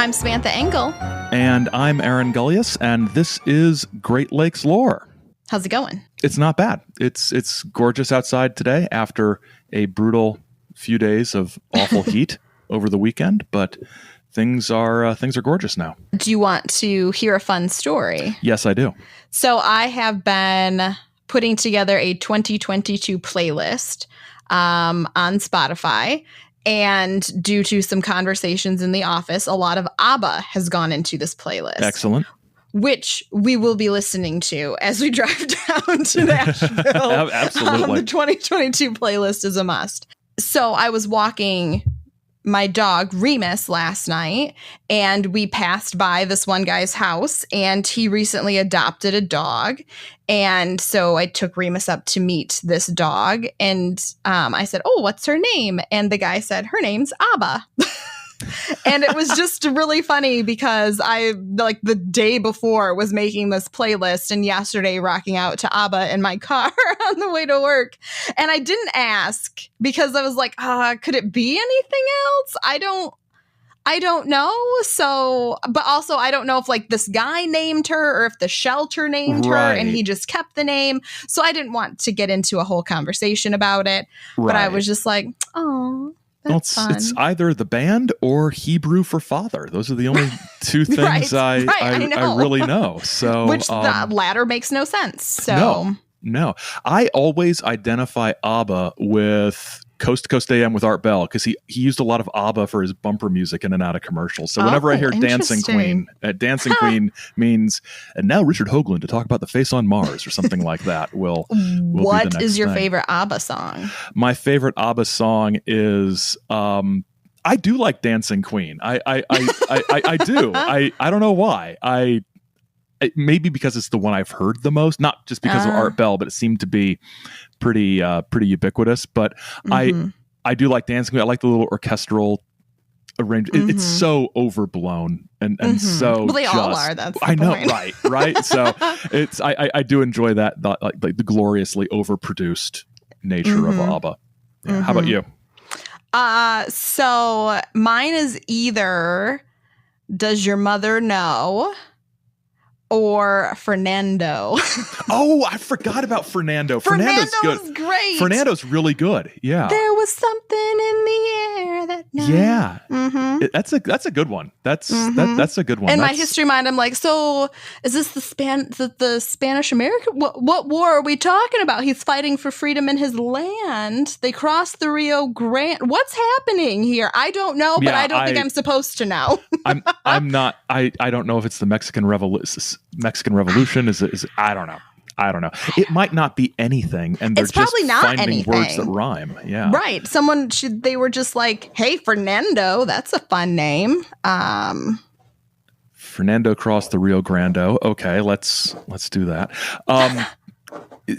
I'm Samantha Engel. And I'm Aaron Gullius, and this is Great Lakes Lore. How's it going? It's not bad. It's gorgeous outside today after a brutal few days of awful heat over the weekend, but things are gorgeous now. Do you want to hear a fun story? Yes, I do. So I have been putting together a 2022 playlist on Spotify. And due to some conversations in the office, a lot of ABBA has gone into this playlist. Excellent. Which we will be listening to as we drive down to Nashville. Absolutely. The 2022 playlist is a must. So I was walking my dog Remus last night, and we passed by this one guy's house, and he recently adopted a dog. And so I took Remus up to meet this dog, and I said, "Oh, what's her name?" And the guy said, "Her name's ABBA." And it was just really funny because I, like, the day before was making this playlist, and yesterday rocking out to ABBA in my car on the way to work. And I didn't ask because I was like, could it be anything else? I don't know. So, but also I don't know if like this guy named her or if the shelter named her and he just kept the name. So I didn't want to get into a whole conversation about it. Right. But I was just like, oh. It's either the band or Hebrew for father. Those are the only two things I really know. So, which the latter makes no sense. So no. I always identify ABBA with Coast to Coast AM with Art Bell because he used a lot of ABBA for his bumper music in and out of commercials. So whenever I hear Dancing Queen, Dancing Queen means, and now Richard Hoagland to talk about The Face on Mars or something like that will What be the next is your thing. favorite ABBA song? My favorite ABBA song is I do like Dancing Queen. I do. I don't know why. Maybe because it's the one I've heard the most, not just because of Art Bell, but it seemed to be pretty ubiquitous. But I do like Dancing Queen. I like the little orchestral arrangement. It's so overblown and so. Well, they all are. That's the I know, point. right. So it's I do enjoy that like the gloriously overproduced nature of ABBA. Yeah. How about you? So mine is either Does Your Mother Know? Or Fernando. Oh, I forgot about Fernando. Fernando's good. Great. Fernando's really good. Yeah. There was something in the air that night. Yeah. That's a good one. That's a good one. In my history mind, I'm like, so is this the Spanish American? What war are we talking about? He's fighting for freedom in his land. They crossed the Rio Grande. What's happening here? I don't know, but I don't think I'm supposed to know. I'm not. I don't know if it's the Mexican Revolution. Is I don't know. It might not be anything, and they're just finding words that rhyme. Yeah, right. They were just like, "Hey, Fernando, that's a fun name." Fernando crossed the Rio Grande. Okay, let's do that.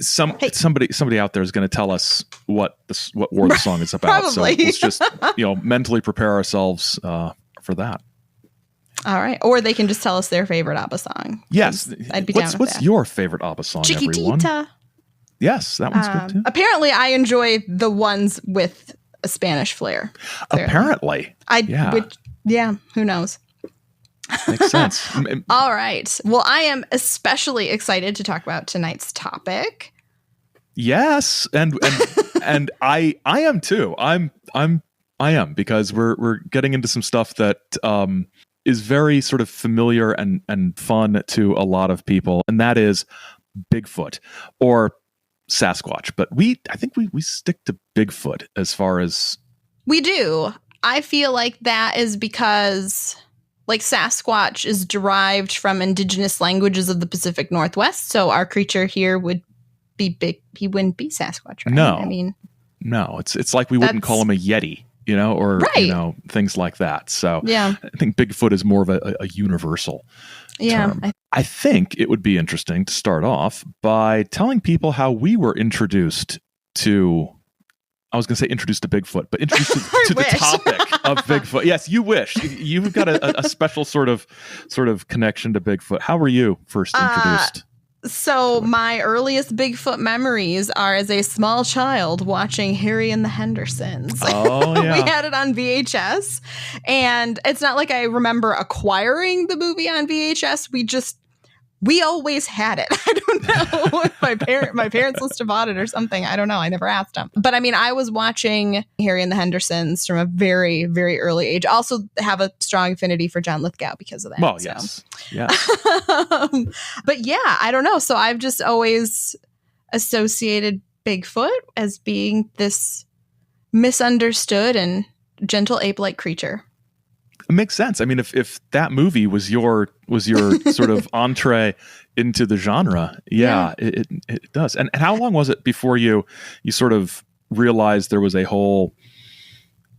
Somebody out there is going to tell us what war the song is about. Probably. So let's just mentally prepare ourselves for that. All right. Or they can just tell us their favorite ABBA song. Yes. I'd be down with that. What's your favorite ABBA song, everyone? Chiquitita. Yes, that one's good too. Apparently, I enjoy the ones with a Spanish flair. Apparently. Who knows? Makes sense. All right. Well, I am especially excited to talk about tonight's topic. Yes, and I am too. I am because we're getting into some stuff that is very sort of familiar and fun to a lot of people, and that is Bigfoot or Sasquatch. But I think we stick to Bigfoot as far as we do. I feel like that is because like Sasquatch is derived from indigenous languages of the Pacific Northwest, so our creature here would be big. He wouldn't be Sasquatch, right? No, no. It's like we wouldn't call him a Yeti. Or things like that. So I think Bigfoot is more of a universal term. I think it would be interesting to start off by telling people how we were introduced to, I was going to say introduced to Bigfoot, but introduced to the topic of Bigfoot. Yes, you wish. You've got a special sort of connection to Bigfoot. How were you first introduced? So my earliest Bigfoot memories are as a small child watching Harry and the Hendersons. Oh, yeah. We had it on VHS. And it's not like I remember acquiring the movie on VHS. We always had it. I don't know if my parents must have bought it or something. I don't know. I never asked them. But I mean, I was watching Harry and the Hendersons from a very, very early age. Also have a strong affinity for John Lithgow because of that. Well, yes. Yeah. But yeah, I don't know. So I've just always associated Bigfoot as being this misunderstood and gentle ape-like creature. It makes sense. I mean, if that movie was your sort of entree into the genre, it does. And how long was it before you sort of realized there was that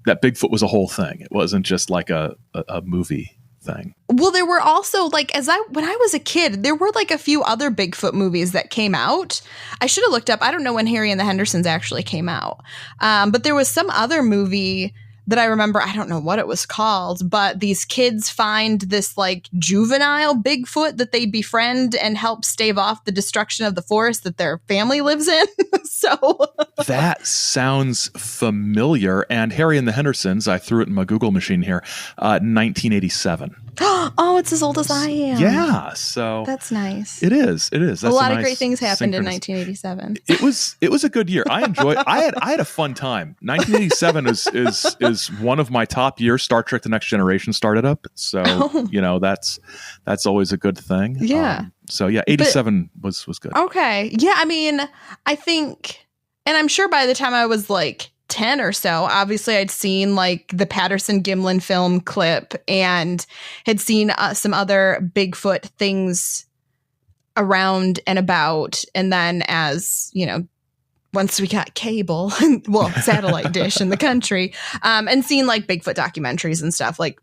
Bigfoot was a whole thing? It wasn't just like a movie thing. Well, there were also like when I was a kid, there were like a few other Bigfoot movies that came out. I should have looked up. I don't know when Harry and the Hendersons actually came out, but there was some other movie that I remember. I don't know what it was called, but these kids find this like juvenile Bigfoot that they befriend and help stave off the destruction of the forest that their family lives in. So that sounds familiar. And Harry and the Hendersons, I threw it in my Google machine here, 1987. Oh, it's as old as I am. Yeah, so that's nice. It is. That's a lot of great things happened in 1987. It was a good year. I enjoyed. I had a fun time. 1987 is one of my top years. Star Trek: The Next Generation started up, so that's always a good thing. Yeah. 87 was good. Okay. Yeah, I mean, I think, and I'm sure by the time I was like 10 or so, obviously I'd seen like the Patterson Gimlin film clip and had seen some other Bigfoot things around and about. And then as, once we got cable, well, satellite dish in the country, and seen like Bigfoot documentaries and stuff like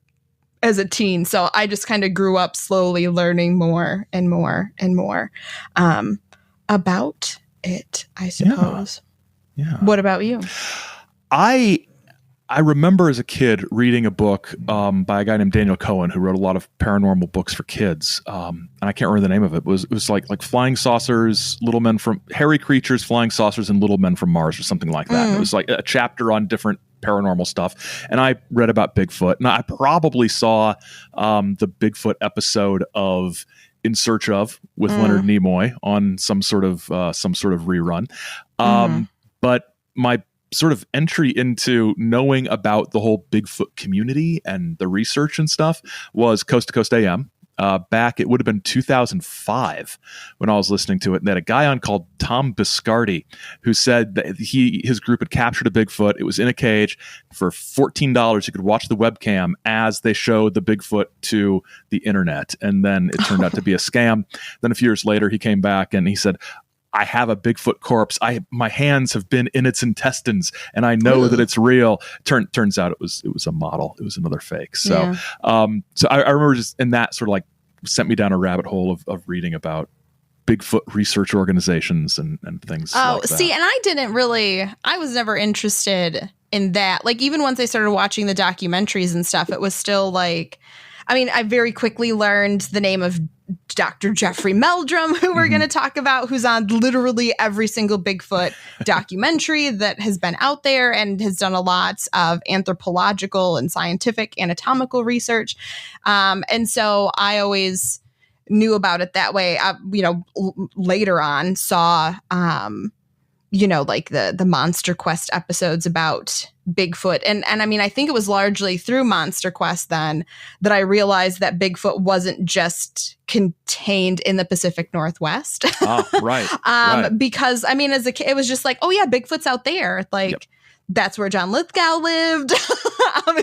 as a teen. So I just kind of grew up slowly learning more and more and more about it, I suppose. Yeah. What about you? I remember as a kid reading a book by a guy named Daniel Cohen who wrote a lot of paranormal books for kids. And I can't remember the name of it. It was like flying saucers, hairy creatures, flying saucers, and little men from Mars or something like that. And it was like a chapter on different paranormal stuff. And I read about Bigfoot. And I probably saw the Bigfoot episode of In Search Of with Leonard Nimoy on some sort of rerun. But my sort of entry into knowing about the whole Bigfoot community and the research and stuff was Coast to Coast AM. Back, it would have been 2005 when I was listening to it. And they had a guy on called Tom Biscardi who said that his group had captured a Bigfoot. It was in a cage. For $14, you could watch the webcam as they showed the Bigfoot to the internet. And then it turned out to be a scam. Then a few years later, he came back and he said, I have a Bigfoot corpse. My hands have been in its intestines, and I know that it's real. Turns out it was a model. It was another fake. So, so I remember just, and that sort of like sent me down a rabbit hole of reading about Bigfoot research organizations and things. Like that. See, and I was never interested in that. Like even once I started watching the documentaries and stuff, it was still like, I mean, I very quickly learned the name of Dr. Jeffrey Meldrum, who we're going to talk about, who's on literally every single Bigfoot documentary that has been out there and has done a lot of anthropological and scientific anatomical research. And so I always knew about it that way. Later on saw, like the Monster Quest episodes about Bigfoot. And I mean, I think it was largely through Monster Quest then that I realized that Bigfoot wasn't just contained in the Pacific Northwest. Oh, right. Because I mean, as a kid, it was just like, oh yeah, Bigfoot's out there. Like that's where John Lithgow lived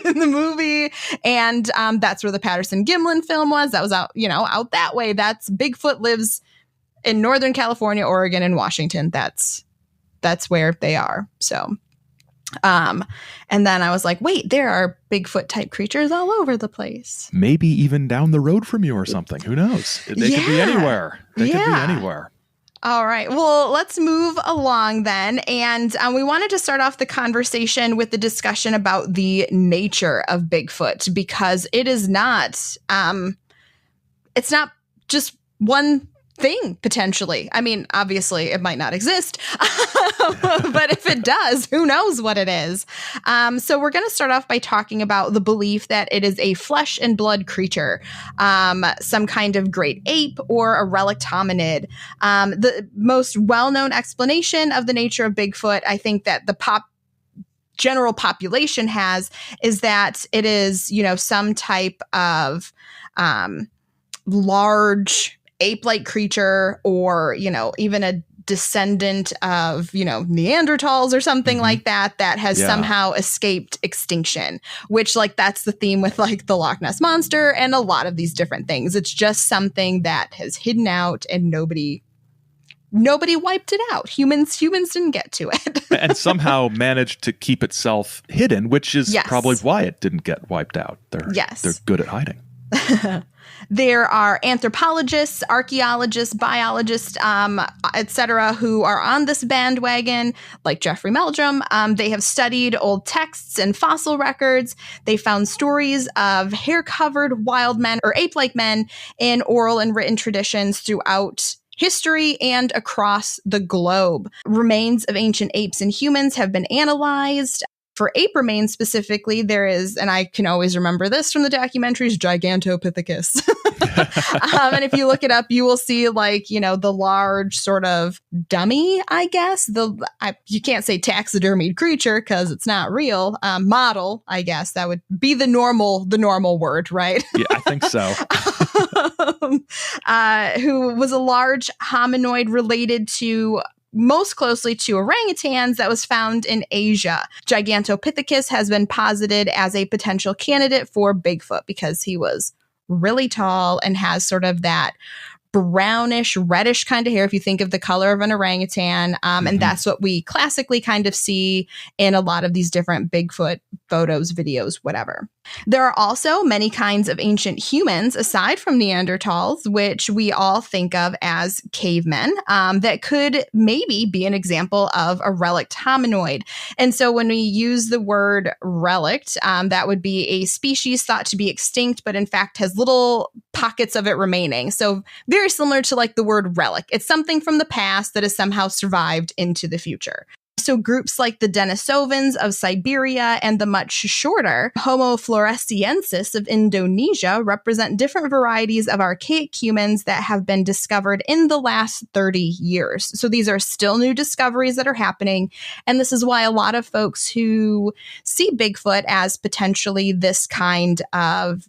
in the movie. And that's where the Patterson Gimlin film was. That was out that way. That's Bigfoot lives in Northern California, Oregon, and Washington. That's where they are. So, and then I was like, wait, there are Bigfoot type creatures all over the place. Maybe even down the road from you or something. Who knows? They could be anywhere. They could be anywhere. All right. Well, let's move along then. And we wanted to start off the conversation with the discussion about the nature of Bigfoot, because it is not, it's not just one thing, potentially. I mean, obviously, it might not exist, but if it does, who knows what it is? So we're going to start off by talking about the belief that it is a flesh and blood creature, some kind of great ape or a relict hominid. The most well-known explanation of the nature of Bigfoot, I think that the general population has, is that it is, some type of large ape-like creature, or, even a descendant of, Neanderthals or something like that has somehow escaped extinction, which that's the theme with the Loch Ness Monster and a lot of these different things. It's just something that has hidden out and nobody wiped it out. Humans didn't get to it. And somehow managed to keep itself hidden, which is probably why it didn't get wiped out. They're good at hiding. There are anthropologists, archaeologists, biologists, etc., who are on this bandwagon, like Jeffrey Meldrum. They have studied old texts and fossil records. They found stories of hair-covered wild men or ape-like men in oral and written traditions throughout history and across the globe. Remains of ancient apes and humans have been analyzed. For ape remains specifically, there is, and I can always remember this from the documentaries, Gigantopithecus. And if you look it up, you will see the large sort of dummy, I guess. You can't say taxidermied creature because it's not real. Model, I guess that would be the normal word, right? Yeah, I think so. Who was a large hominoid related to most closely to orangutans that was found in Asia. Gigantopithecus has been posited as a potential candidate for Bigfoot because he was really tall and has sort of that brownish, reddish kind of hair, if you think of the color of an orangutan. And that's what we classically kind of see in a lot of these different Bigfoot photos, videos, whatever. There are also many kinds of ancient humans, aside from Neanderthals, which we all think of as cavemen, that could maybe be an example of a relict hominoid. And so when we use the word relict, that would be a species thought to be extinct, but in fact has little pockets of it remaining. So very similar to the word relic. It's something from the past that has somehow survived into the future. So groups like the Denisovans of Siberia and the much shorter Homo floresiensis of Indonesia represent different varieties of archaic humans that have been discovered in the last 30 years. So these are still new discoveries that are happening. And this is why a lot of folks who see Bigfoot as potentially this kind of,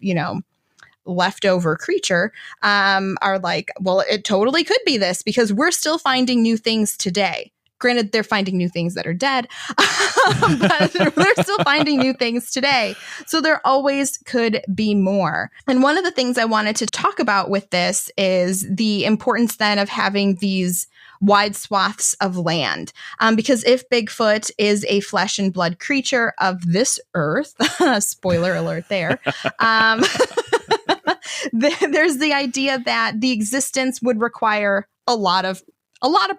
leftover creature are like, well, it totally could be this because we're still finding new things today. Granted, they're finding new things that are dead, but they're still finding new things today. So there always could be more. And one of the things I wanted to talk about with this is the importance then of having these wide swaths of land. Because if Bigfoot is a flesh and blood creature of this earth, spoiler alert there, there's the idea that the existence would require a lot of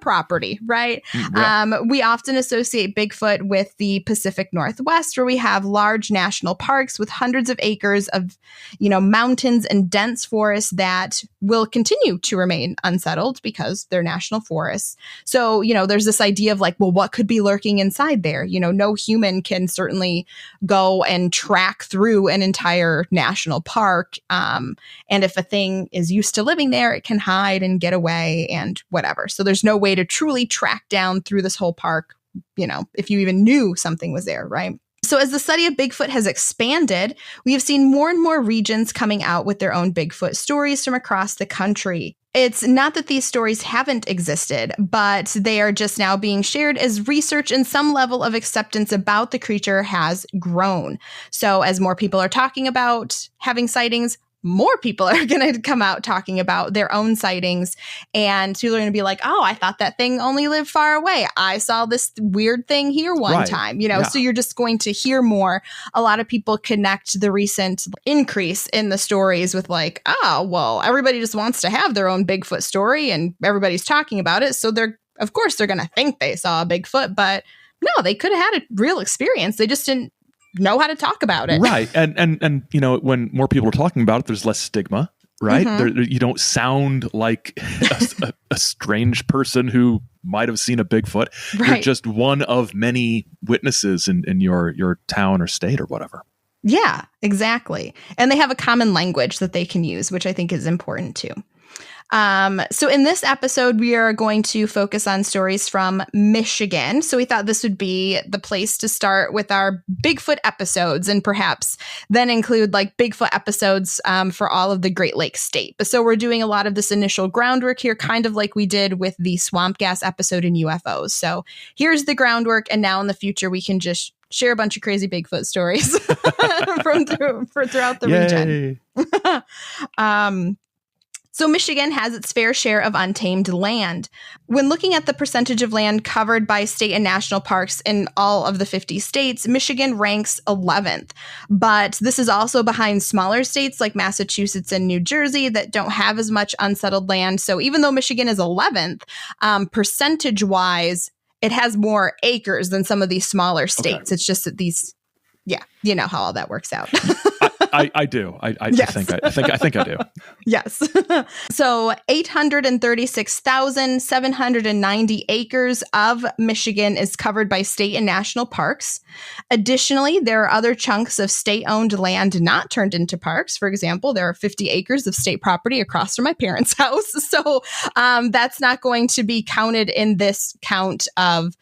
property, right? Yeah. We often associate Bigfoot with the Pacific Northwest, where we have large national parks with hundreds of acres of, mountains and dense forests that will continue to remain unsettled because they're national forests. So, there's this idea of what could be lurking inside there? No human can certainly go and track through an entire national park. And if a thing is used to living there, it can hide and get away and whatever. So there's no way to truly track down through this whole park, if you even knew something was there, right? So as the study of Bigfoot has expanded, we have seen more and more regions coming out with their own Bigfoot stories from across the country. It's not that these stories haven't existed, but they are just now being shared as research and some level of acceptance about the creature has grown. So as more people are talking about having sightings, more people are going to come out talking about their own sightings, and people are going to be like, oh, I thought that thing only lived far away. I saw this weird thing here one time, so you're just going to hear more. A lot of people connect the recent increase in the stories with oh, well, everybody just wants to have their own Bigfoot story and everybody's talking about it. So of course they're going to think they saw a Bigfoot, but no, they could have had a real experience. They just didn't know how to talk about it. Right. And when more people are talking about it, there's less stigma, right? You don't sound like a strange person who might have seen a Bigfoot. Right. You're just one of many witnesses in your town or state or whatever. Yeah, exactly. And they have a common language that they can use, which I think is important too. So in this episode, we are going to focus on stories from Michigan. So we thought this would be the place to start with our Bigfoot episodes, and perhaps then include like Bigfoot episodes for all of the Great Lakes state. But so we're doing a lot of this initial groundwork here, kind of like we did with the swamp gas episode in UFOs. So here's the groundwork. And now in the future, we can just share a bunch of crazy Bigfoot stories throughout the region. So Michigan has its fair share of untamed land. When looking at the percentage of land covered by state and national parks in all of the 50 states, Michigan ranks 11th. But this is also behind smaller states like Massachusetts and New Jersey that don't have as much unsettled land. So even though Michigan is 11th, percentage-wise, it has more acres than some of these smaller states. Okay. It's just that these, you know how all that works out. I do. Yes. I think I do. Yes. So 836,790 acres of Michigan is covered by state and national parks. Additionally, there are other chunks of state-owned land not turned into parks. For example, there are 50 acres of state property across from my parents' house. So that's not going to be counted in this count of,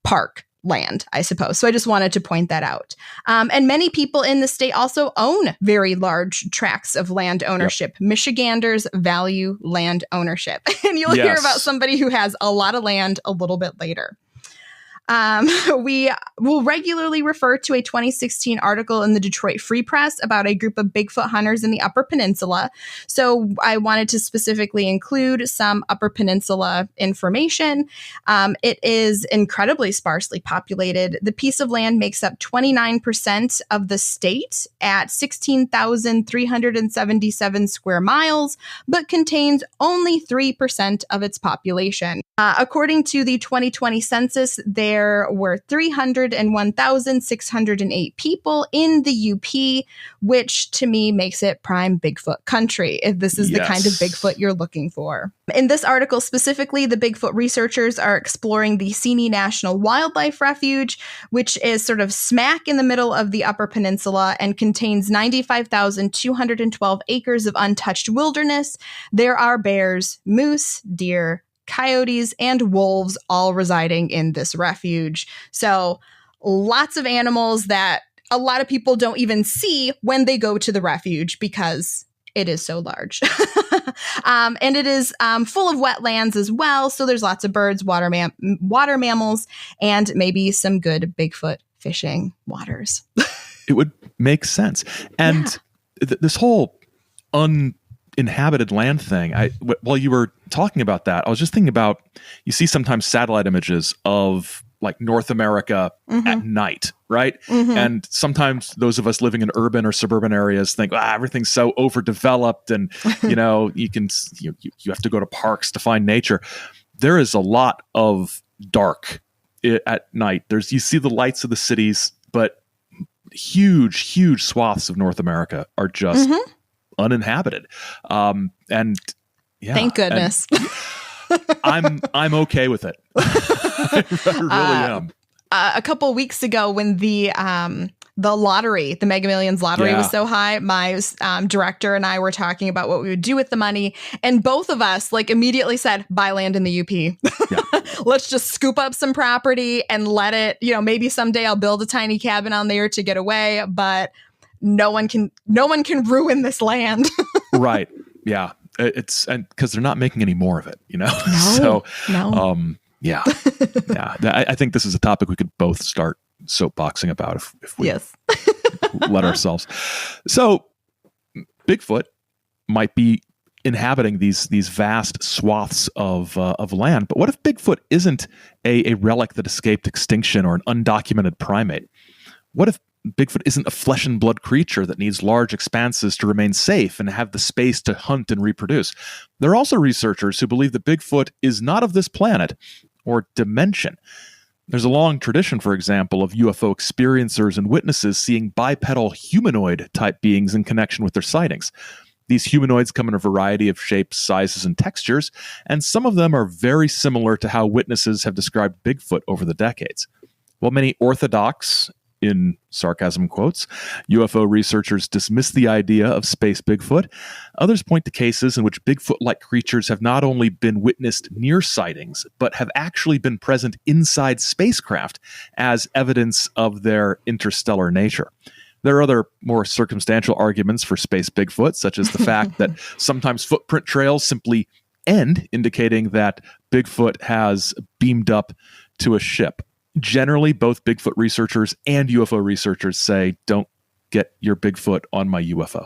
park land, I suppose. So I just wanted to point that out. And many people in the state also own very large tracts of land ownership. Yep. Michiganders value land ownership. And you'll hear about somebody who has a lot of land a little bit later. We will regularly refer to a 2016 article in the Detroit Free Press about a group of Bigfoot hunters in the Upper Peninsula. So I wanted to specifically include some Upper Peninsula information. It is incredibly sparsely populated. The piece of land makes up 29% of the state at 16,377 square miles, but contains only 3% of its population. According to the 2020 census, there were 301,608 people in the UP, which to me makes it prime Bigfoot country, if this is the kind of Bigfoot you're looking for. In this article specifically, the Bigfoot researchers are exploring the Seney National Wildlife Refuge, which is sort of smack in the middle of the Upper Peninsula and contains 95,212 acres of untouched wilderness. There are bears, moose, deer, coyotes, and wolves all residing in this refuge. So lots of animals that a lot of people don't even see when they go to the refuge because it is so large. And it is full of wetlands as well. So there's lots of birds, water mammals, and maybe some good Bigfoot fishing waters. It would make sense. And this whole uninhabited land thing, while you were talking about that, I was just thinking about, you see sometimes satellite images of like North America at night, right? And sometimes those of us living in urban or suburban areas think, everything's so overdeveloped, and you have to go to parks to find nature. There is a lot of dark at night. You see the lights of the cities, but huge swaths of North America are just uninhabited. And thank goodness. I'm okay with it. I really am. A couple of weeks ago, when the lottery, the Mega Millions lottery was so high, my director and I were talking about what we would do with the money, and both of us immediately said, buy land in the UP. Let's just scoop up some property and let it, maybe someday I'll build a tiny cabin on there to get away, but no one can ruin this land. Right. Yeah. It's because they're not making any more of it, No. I think this is a topic we could both start soapboxing about if we let ourselves. So Bigfoot might be inhabiting these vast swaths of land, but what if Bigfoot isn't a relic that escaped extinction or an undocumented primate? What if Bigfoot isn't a flesh and blood creature that needs large expanses to remain safe and have the space to hunt and reproduce? There are also researchers who believe that Bigfoot is not of this planet or dimension. There's a long tradition, for example, of UFO experiencers and witnesses seeing bipedal humanoid type beings in connection with their sightings. These humanoids come in a variety of shapes, sizes, and textures, and some of them are very similar to how witnesses have described Bigfoot over the decades. While many orthodox, in sarcasm quotes, UFO researchers dismiss the idea of space Bigfoot, others point to cases in which Bigfoot-like creatures have not only been witnessed near sightings, but have actually been present inside spacecraft as evidence of their interstellar nature. There are other more circumstantial arguments for space Bigfoot, such as the fact that sometimes footprint trails simply end, indicating that Bigfoot has beamed up to a ship. Generally, both Bigfoot researchers and UFO researchers say, don't get your Bigfoot on my UFO.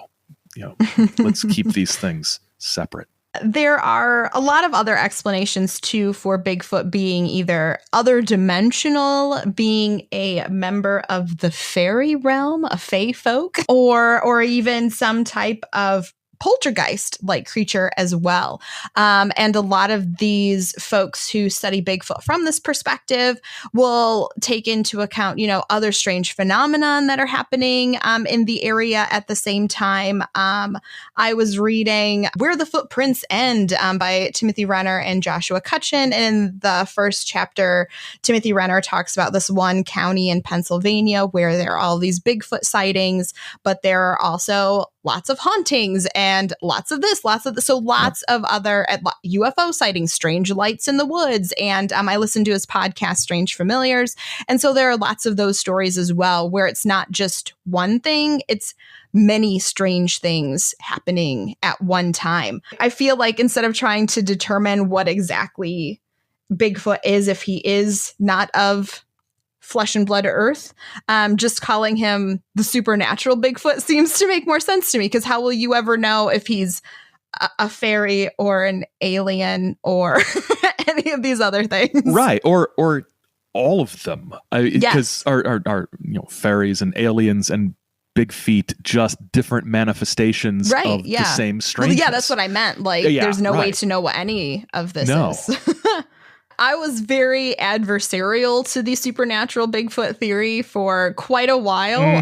Let's keep these things separate. There are a lot of other explanations, too, for Bigfoot being either other dimensional, being a member of the fairy realm, a fae folk, or even some type of poltergeist-like creature as well. And a lot of these folks who study Bigfoot from this perspective will take into account, other strange phenomenon that are happening in the area at the same time. I was reading Where the Footprints End by Timothy Renner and Joshua Cutchin. In the first chapter, Timothy Renner talks about this one county in Pennsylvania where there are all these Bigfoot sightings, but there are also lots of hauntings and lots of this. So lots of other UFO sightings, strange lights in the woods. And I listened to his podcast, Strange Familiars. And so there are lots of those stories as well, where it's not just one thing, it's many strange things happening at one time. I feel like instead of trying to determine what exactly Bigfoot is, if he is not of flesh and blood earth, just calling him the supernatural Bigfoot seems to make more sense to me, because how will you ever know if he's a fairy or an alien or any of these other things? Right. Or all of them. Because our fairies and aliens and big feet, just different manifestations of the same strangeness. Well, that's what I meant. There's no way to know what any of this is. I was very adversarial to the supernatural Bigfoot theory for quite a while,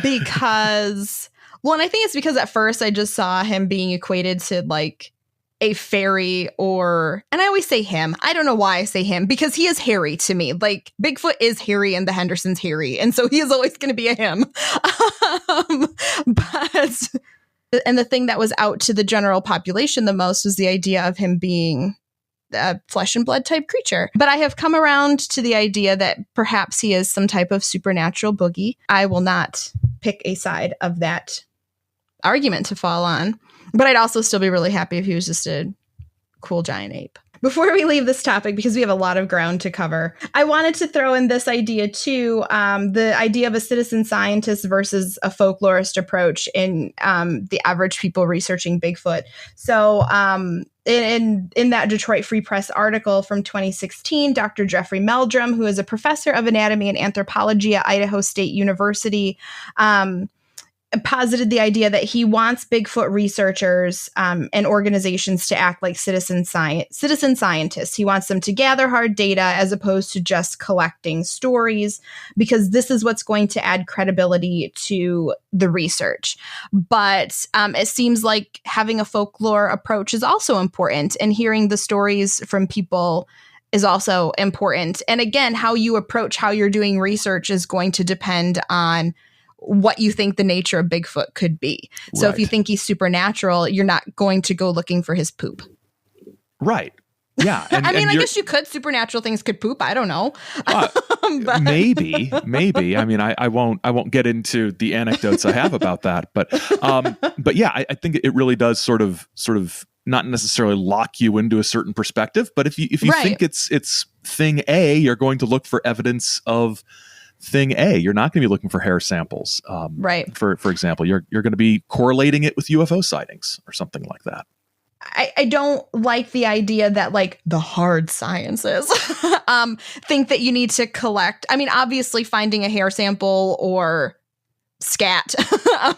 because, and I think it's because at first I just saw him being equated to a fairy, and I always say him. I don't know why I say him, because he is hairy to me. Bigfoot is hairy and the Henderson's hairy, and so he is always going to be a him. And the thing that was out to the general population the most was the idea of him being a flesh and blood type creature. But I have come around to the idea that perhaps he is some type of supernatural boogie. I will not pick a side of that argument to fall on, but I'd also still be really happy if he was just a cool giant ape. Before we leave this topic, because we have a lot of ground to cover, I wanted to throw in this idea too, the idea of a citizen scientist versus a folklorist approach in the average people researching Bigfoot. So in that Detroit Free Press article from 2016, Dr. Jeffrey Meldrum, who is a professor of anatomy and anthropology at Idaho State University, posited the idea that he wants Bigfoot researchers and organizations to act like citizen scientists. He wants them to gather hard data as opposed to just collecting stories, because this is what's going to add credibility to the research. But it seems like having a folklore approach is also important, and hearing the stories from people is also important. And again, how you approach how you're doing research is going to depend on what you think the nature of Bigfoot could be. So if you think he's supernatural, you're not going to go looking for his poop. Right. Yeah. And, I guess you could. Supernatural things could poop. I don't know. Maybe. I mean, I won't get into the anecdotes I have about that, but yeah, I think it really does sort of not necessarily lock you into a certain perspective, but if you think it's thing A, you're going to look for evidence of thing A. You're not going to be looking for hair samples. For example, you're going to be correlating it with UFO sightings or something like that. I don't like the idea that the hard sciences think that you need to collect. I mean, obviously finding a hair sample or scat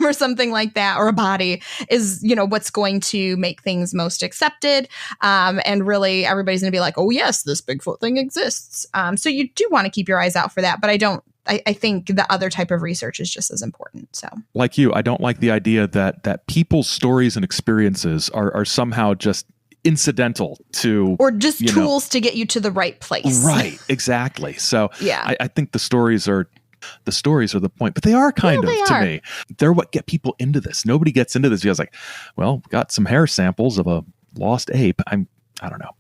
or something like that, or a body, is what's going to make things most accepted, and really everybody's gonna be like, oh yes, this Bigfoot thing exists. So you do want to keep your eyes out for that, but I don't I think the other type of research is just as important. So, like you, I don't like the idea that people's stories and experiences are somehow just incidental to, or just tools to get you to the right place. Right. Exactly. So yeah, I think the stories are the point, but they are kind of to me. They're what get people into this. Nobody gets into this because like, well, got some hair samples of a lost ape. I don't know.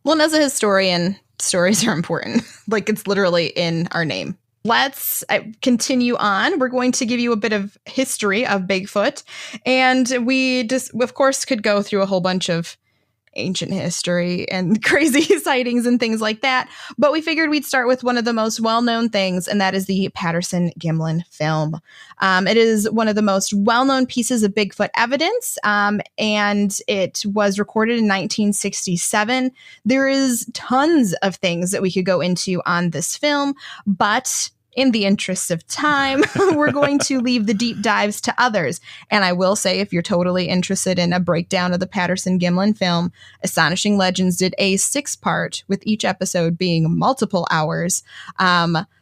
Well, and as a historian, stories are important. Like it's literally in our name. Let's continue on. We're going to give you a bit of history of Bigfoot. And we just, of course, could go through a whole bunch of ancient history and crazy sightings and things like that. But we figured we'd start with one of the most well-known things, and that is the Patterson Gimlin film. It is one of the most well-known pieces of Bigfoot evidence, and it was recorded in 1967. There is tons of things that we could go into on this film, but in the interest of time, we're going to leave the deep dives to others. And I will say, if you're totally interested in a breakdown of the Patterson Gimlin film, Astonishing Legends did a 6-part, with each episode being multiple hours,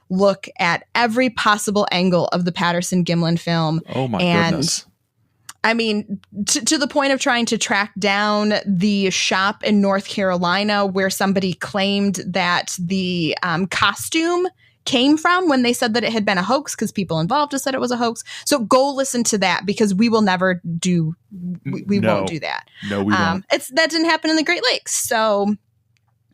look at every possible angle of the Patterson Gimlin film. Oh my goodness. I mean, to the point of trying to track down the shop in North Carolina where somebody claimed that the costume came from when they said that it had been a hoax, because people involved have said it was a hoax. So go listen to that, because we will never do, we won't do that. No, we won't. That didn't happen in the Great Lakes. So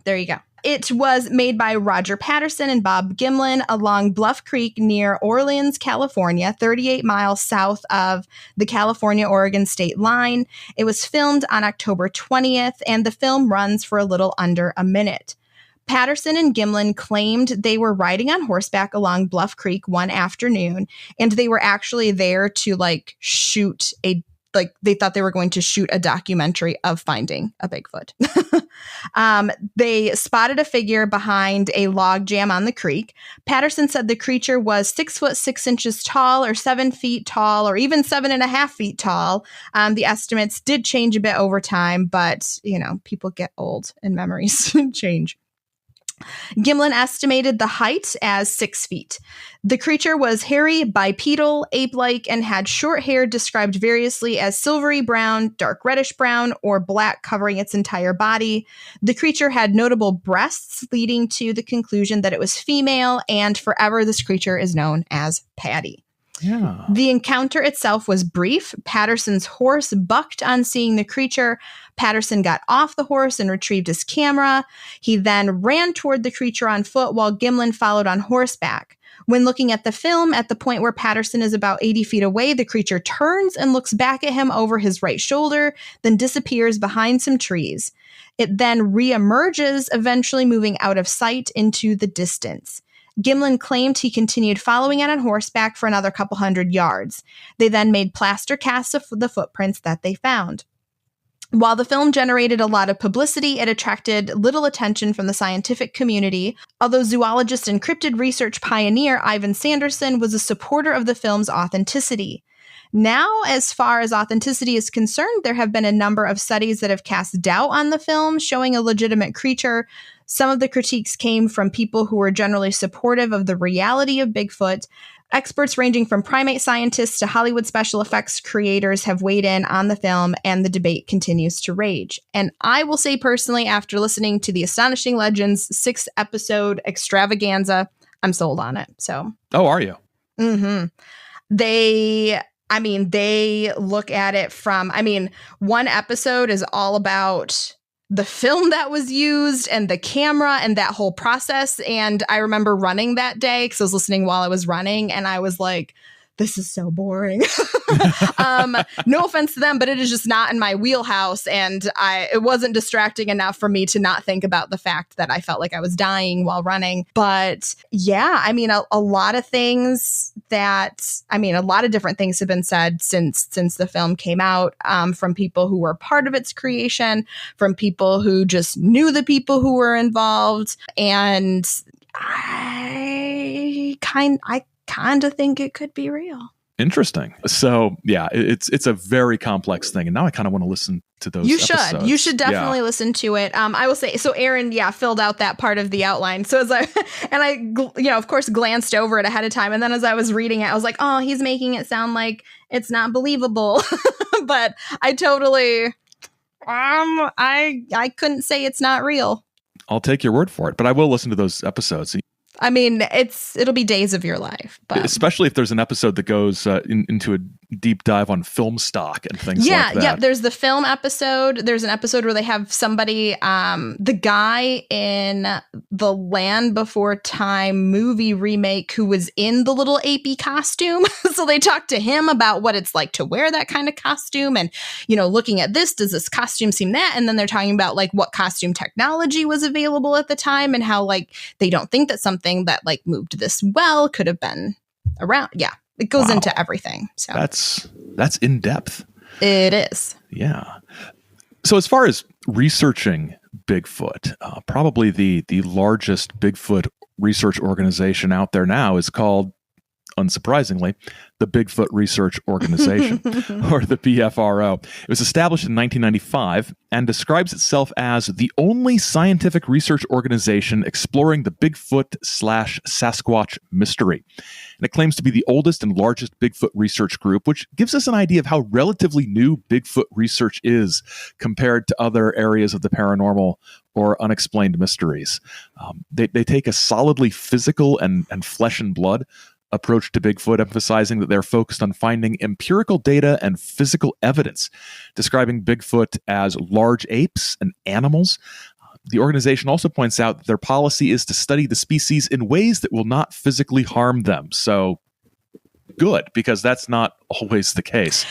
there you go. It was made by Roger Patterson and Bob Gimlin along Bluff Creek near Orleans, California, 38 miles south of the California-Oregon state line. It was filmed on October 20th, and the film runs for a little under a minute. Patterson and Gimlin claimed they were riding on horseback along Bluff Creek one afternoon, and they were actually there to shoot they thought they were going to shoot a documentary of finding a Bigfoot. They spotted a figure behind a log jam on the creek. Patterson said the creature was 6 foot 6 inches tall, or 7 feet tall, or even 7.5 feet tall. The estimates did change a bit over time, but people get old and memories change. Gimlin estimated the height as 6 feet. The creature was hairy, bipedal, ape-like, and had short hair described variously as silvery brown, dark reddish brown, or black covering its entire body. The creature had notable breasts, leading to the conclusion that it was female, and forever this creature is known as Patty. Yeah. The encounter itself was brief. Patterson's horse bucked on seeing the creature. Patterson got off the horse and retrieved his camera. He then ran toward the creature on foot while Gimlin followed on horseback. When looking at the film, at the point where Patterson is about 80 feet away, the creature turns and looks back at him over his right shoulder, then disappears behind some trees. It then reemerges, eventually moving out of sight into the distance. Gimlin claimed he continued following it on horseback for another couple hundred yards. They then made plaster casts of the footprints that they found. While the film generated a lot of publicity, it attracted little attention from the scientific community, although zoologist and cryptid research pioneer Ivan Sanderson was a supporter of the film's authenticity. Now, as far as authenticity is concerned, there have been a number of studies that have cast doubt on the film, showing a legitimate creature. Some of the critiques came from people who were generally supportive of the reality of Bigfoot. Experts ranging from primate scientists to Hollywood special effects creators have weighed in on the film, and the debate continues to rage. And I will say personally, after listening to the Astonishing Legends 6-episode extravaganza, I'm sold on it. So. Oh, are you? Mm-hmm. They look at it from, one episode is all about the film that was used and the camera and that whole process. And I remember running that day because I was listening while I was running, and I was like, this is so boring. No offense to them, but it is just not in my wheelhouse. And it wasn't distracting enough for me to not think about the fact that I felt like I was dying while running. But yeah, a lot of things a lot of different things have been said since the film came out, from people who were part of its creation, from people who just knew the people who were involved. And I kind of think it could be real. Interesting. So yeah, it's a very complex thing, and now I kind of want to listen to those. You episodes. should definitely listen to it. I will say, so Aaron, filled out that part of the outline. So as I of course glanced over it ahead of time, and then as I was reading it, I was like, oh, he's making it sound like it's not believable. But I totally, I couldn't say it's not real. I'll take your word for it, but I will listen to those episodes. I mean, it'll be days of your life, but especially if there's an episode that goes into a deep dive on film stock and things like that. Yeah, there's the film episode. There's an episode where they have somebody, the guy in the Land Before Time movie remake who was in the little ABBA costume. So they talk to him about what it's like to wear that kind of costume, and looking at this, does this costume seem that? And then they're talking about like what costume technology was available at the time, and how like they don't think that something that like moved this well could have been around. Yeah, it goes into everything. So that's in depth. It is. Yeah. So as far as researching Bigfoot, probably the largest Bigfoot research organization out there now is called, unsurprisingly, the Bigfoot Research Organization, or the BFRO. It was established in 1995 and describes itself as the only scientific research organization exploring the Bigfoot/Sasquatch mystery. And it claims to be the oldest and largest Bigfoot research group, which gives us an idea of how relatively new Bigfoot research is compared to other areas of the paranormal or unexplained mysteries. They take a solidly physical and flesh and blood approach to Bigfoot, emphasizing that they're focused on finding empirical data and physical evidence, describing Bigfoot as large apes and animals. The organization also points out that their policy is to study the species in ways that will not physically harm them. Good, because that's not always the case.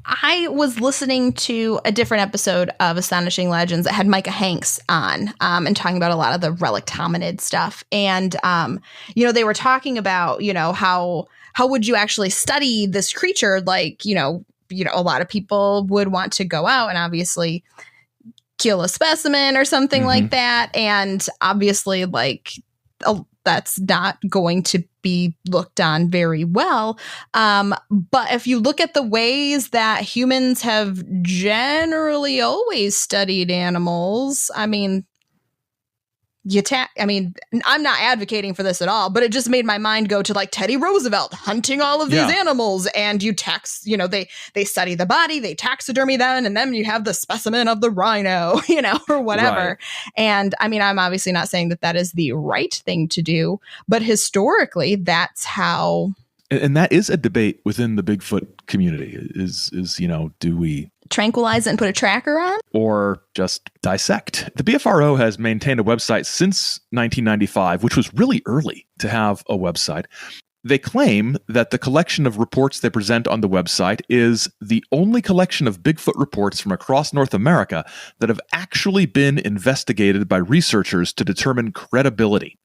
I was listening to a different episode of Astonishing Legends that had Micah Hanks on, and talking about a lot of the relict hominid stuff. And, they were talking about, how would you actually study this creature? Like, a lot of people would want to go out and obviously kill a specimen or something like that. And obviously, that's not going to be looked on very well. But if you look at the ways that humans have generally always studied animals, I mean, I'm not advocating for this at all, but it just made my mind go to like Teddy Roosevelt hunting all of these animals, and they study the body, they taxidermy them, and then you have the specimen of the rhino, or whatever. Right. And I mean, I'm obviously not saying that is the right thing to do, but historically that's how. And that is a debate within the Bigfoot community is, do we tranquilize it and put a tracker on, or just dissect? The BFRO has maintained a website since 1995, which was really early to have a website. They claim that the collection of reports they present on the website is the only collection of Bigfoot reports from across North America that have actually been investigated by researchers to determine credibility.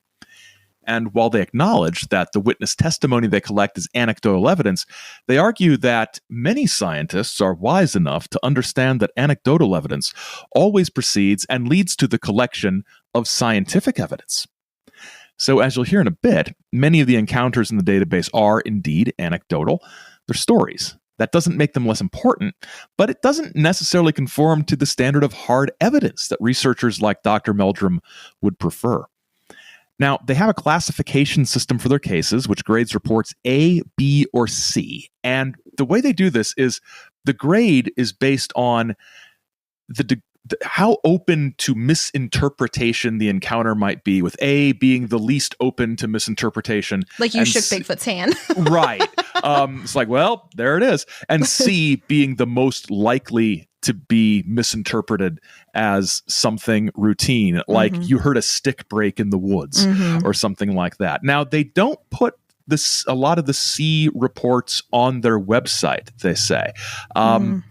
And while they acknowledge that the witness testimony they collect is anecdotal evidence, they argue that many scientists are wise enough to understand that anecdotal evidence always precedes and leads to the collection of scientific evidence. So as you'll hear in a bit, many of the encounters in the database are indeed anecdotal. They're stories. That doesn't make them less important, but it doesn't necessarily conform to the standard of hard evidence that researchers like Dr. Meldrum would prefer. Now, they have a classification system for their cases, which grades reports A, B, or C. And the way they do this is the grade is based on how open to misinterpretation the encounter might be, with A being the least open to misinterpretation. Like you shook Bigfoot's hand. Right. It's like, well, there it is. And C being the most likely to be misinterpreted as something routine, like you heard a stick break in the woods or something like that. Now, they don't put a lot of the C reports on their website, they say,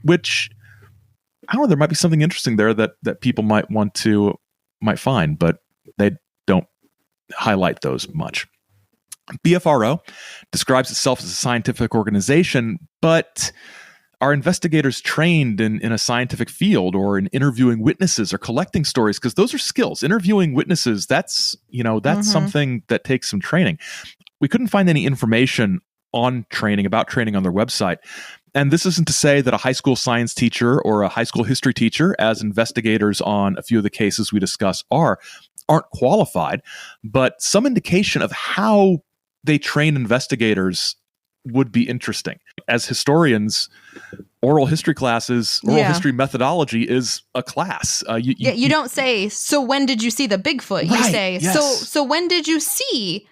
which, I don't know, there might be something interesting there that people might find, but they don't highlight those much. BFRO describes itself as a scientific organization, but are investigators trained in a scientific field or in interviewing witnesses or collecting stories? Because those are skills. Interviewing witnesses, that's something that takes some training. We couldn't find any information on training, about training on their website. And this isn't to say that a high school science teacher or a high school history teacher, as investigators on a few of the cases we discuss aren't qualified, but some indication of how they train investigators would be interesting. As historians, oral history classes, oral history methodology is a class. You don't say, so when did you see the Bigfoot? You say, so when did you see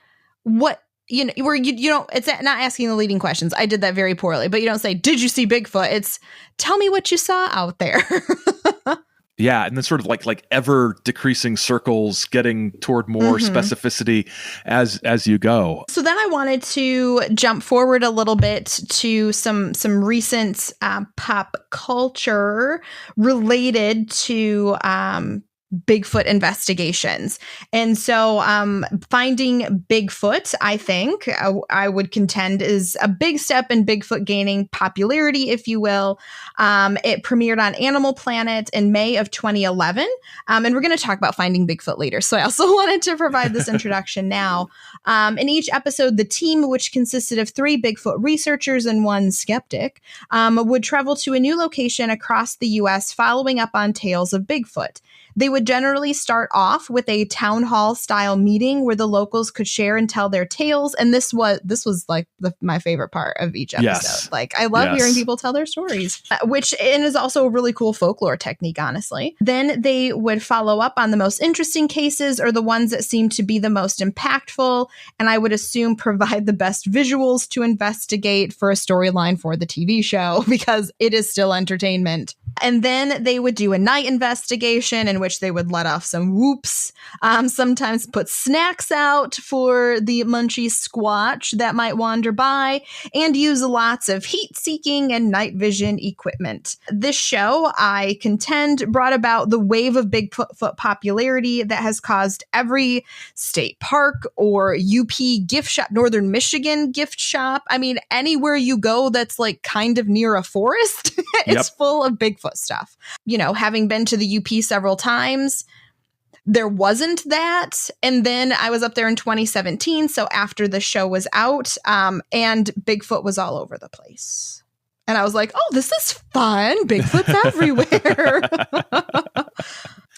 what, where you don't, it's not asking the leading questions. I did that very poorly, but you don't say, did you see Bigfoot? It's tell me what you saw out there. Yeah, and then sort of like ever decreasing circles, getting toward more specificity as you go. So then I wanted to jump forward a little bit to some recent pop culture related to Bigfoot investigations. And so finding Bigfoot, I think, I would contend, is a big step in Bigfoot gaining popularity, if you will. It premiered on Animal Planet in May of 2011. And we're going to talk about finding Bigfoot later. So I also wanted to provide this introduction now. In each episode, the team, which consisted of 3 Bigfoot researchers and 1 skeptic, would travel to a new location across the U.S. following up on tales of Bigfoot. They would generally start off with a town hall style meeting where the locals could share and tell their tales. And this was like my favorite part of each episode. Yes. Like I love hearing people tell their stories, which is also a really cool folklore technique, honestly. Then they would follow up on the most interesting cases or the ones that seemed to be the most impactful. And I would assume provide the best visuals to investigate for a storyline for the TV show, because it is still entertainment. And then they would do a night investigation in which they would let off some whoops, sometimes put snacks out for the munchy squatch that might wander by, and use lots of heat-seeking and night vision equipment. This show, I contend, brought about the wave of Bigfoot popularity that has caused every state park or UP gift shop, Northern Michigan gift shop. I mean, anywhere you go that's like kind of near a forest, it's full of Bigfoot stuff. Having been to the UP several times, there wasn't that. And then I was up there in 2017. So after the show was out, and Bigfoot was all over the place. And I was like, oh, this is fun. Bigfoot's everywhere.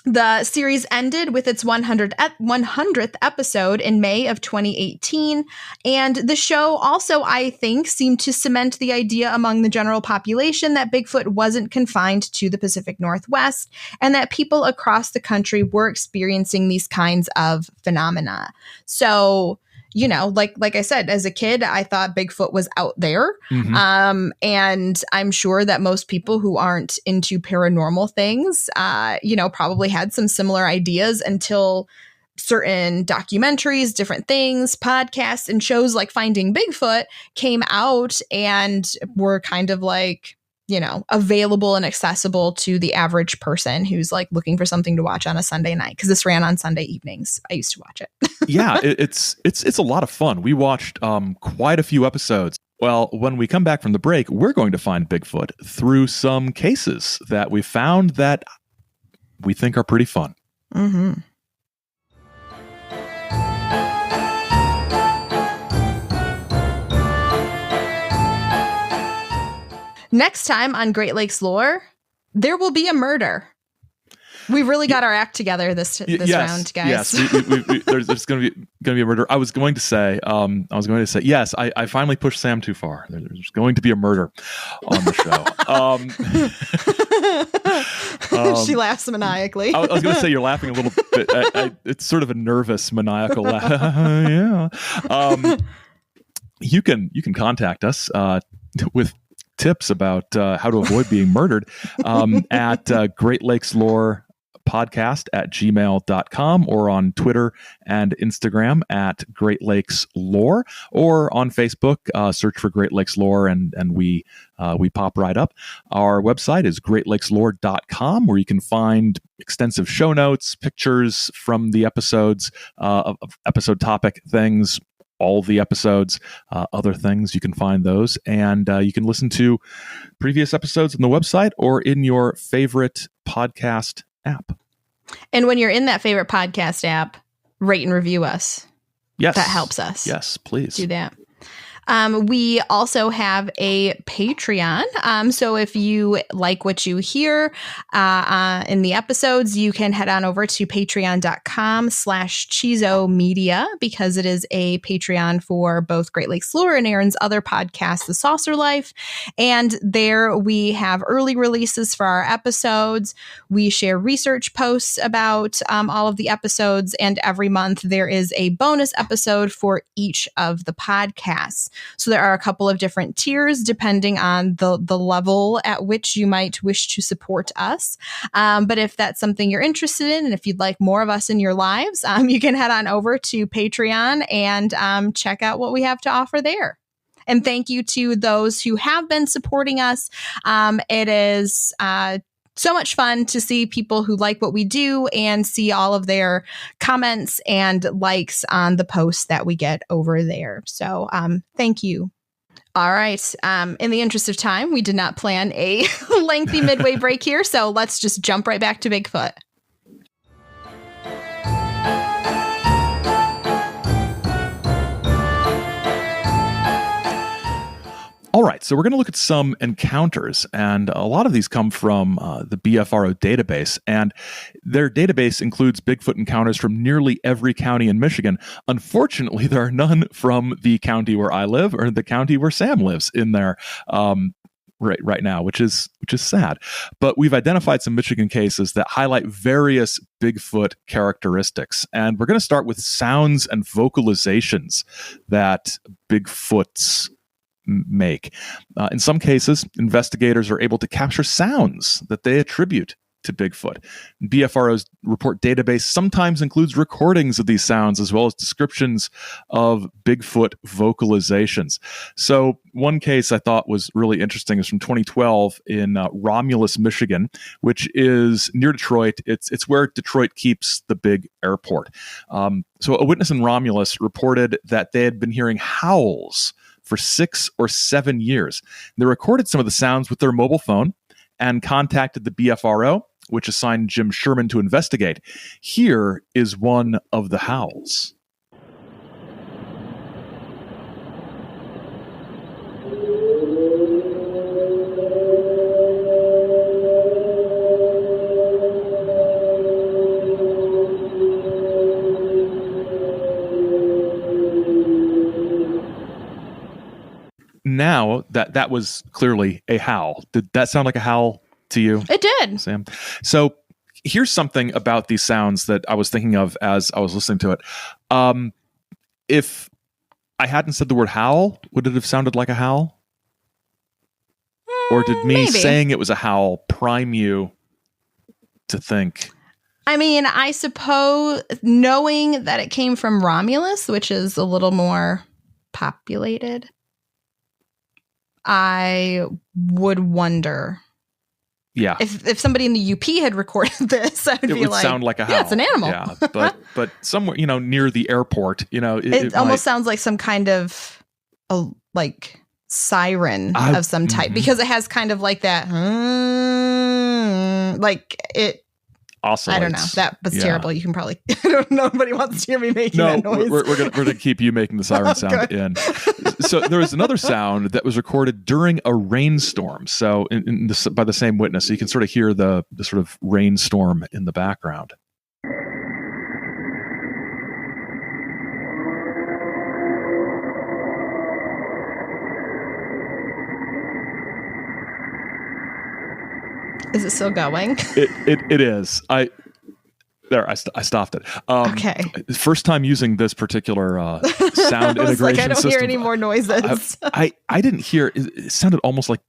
The series ended with its 100th episode in May of 2018. And the show also, I think, seemed to cement the idea among the general population that Bigfoot wasn't confined to the Pacific Northwest and that people across the country were experiencing these kinds of phenomena. So, like I said, as a kid, I thought Bigfoot was out there. And I'm sure that most people who aren't into paranormal things, probably had some similar ideas until certain documentaries, different things, podcasts, and shows like Finding Bigfoot came out and were kind of like, available and accessible to the average person who's like looking for something to watch on a Sunday night, because this ran on Sunday evenings. I used to watch it. Yeah, it's a lot of fun. We watched quite a few episodes. Well, when we come back from the break, we're going to find Bigfoot through some cases that we found that we think are pretty fun. Next time on Great Lakes Lore, there will be a murder. We really got our act together this round, guys. Yes, there's going to be a murder. I was going to say, yes. I finally pushed Sam too far. There's going to be a murder on the show. She laughs maniacally. I was going to say you're laughing a little bit. It's sort of a nervous, maniacal laugh. Yeah. You can contact us with tips about how to avoid being murdered at Great Lakes Lore podcast at gmail.com, or on Twitter and Instagram at Great Lakes Lore, or on Facebook, search for Great Lakes Lore and we pop right up. Our website is greatlakeslore.com, where you can find extensive show notes, pictures from the episodes, of episode topic things, all the episodes, other things. You can find those, and you can listen to previous episodes on the website or in your favorite podcast app. And when you're in that favorite podcast app, rate and review us. Yes. That helps us. Yes, please. Do that. We also have a Patreon. So if you like what you hear in the episodes, you can head on over to patreon.com/ChizoMedia, because it is a Patreon for both Great Lakes Lore and Aaron's other podcast, The Saucer Life. And there we have early releases for our episodes. We share research posts about all of the episodes. And every month there is a bonus episode for each of the podcasts. So there are a couple of different tiers depending on the level at which you might wish to support us. But if that's something you're interested in, and if you'd like more of us in your lives, you can head on over to Patreon and check out what we have to offer there. And thank you to those who have been supporting us. It is so much fun to see people who like what we do and see all of their comments and likes on the posts that we get over there. So thank you. All right. In the interest of time, we did not plan a lengthy midway break here, so let's just jump right back to Bigfoot. All right, so we're going to look at some encounters, and a lot of these come from the BFRO database, and their database includes Bigfoot encounters from nearly every county in Michigan. Unfortunately, there are none from the county where I live or the county where Sam lives in there right now, which is sad. But we've identified some Michigan cases that highlight various Bigfoot characteristics, and we're going to start with sounds and vocalizations that Bigfoots make. In some cases, investigators are able to capture sounds that they attribute to Bigfoot. BFRO's report database sometimes includes recordings of these sounds as well as descriptions of Bigfoot vocalizations. So one case I thought was really interesting is from 2012 in Romulus, Michigan, which is near Detroit. It's where Detroit keeps the big airport. So a witness in Romulus reported that they had been hearing howls for 6 or 7 years. They recorded some of the sounds with their mobile phone and contacted the BFRO, which assigned Jim Sherman to investigate. Here is one of the howls. Now, that was clearly a howl. Did that sound like a howl to you? It did. Sam? So here's something about these sounds that I was thinking of as I was listening to it. If I hadn't said the word howl, would it have sounded like a howl? Or did me Maybe. saying it was a howl prime you to think? I mean, I suppose knowing that it came from Romulus, which is a little more populated, I would wonder. Yeah. If somebody in the UP had recorded this, I would it be would like, sound like a howl. Yeah, it's an animal. Yeah, but somewhere, near the airport, it almost sounds like some kind of like siren of some type, because it has kind of like that, like it. Oscillates. I don't know. That was terrible. You can probably. I don't know. Nobody wants to hear me making that noise. We're gonna keep you making the siren sound in. So there was another sound that was recorded during a rainstorm. So by the same witness, so you can sort of hear the sort of rainstorm in the background. Is it still going? It is. I stopped it. Okay. First time using this particular sound integration I don't system. hear any more noises. I didn't hear. It sounded almost like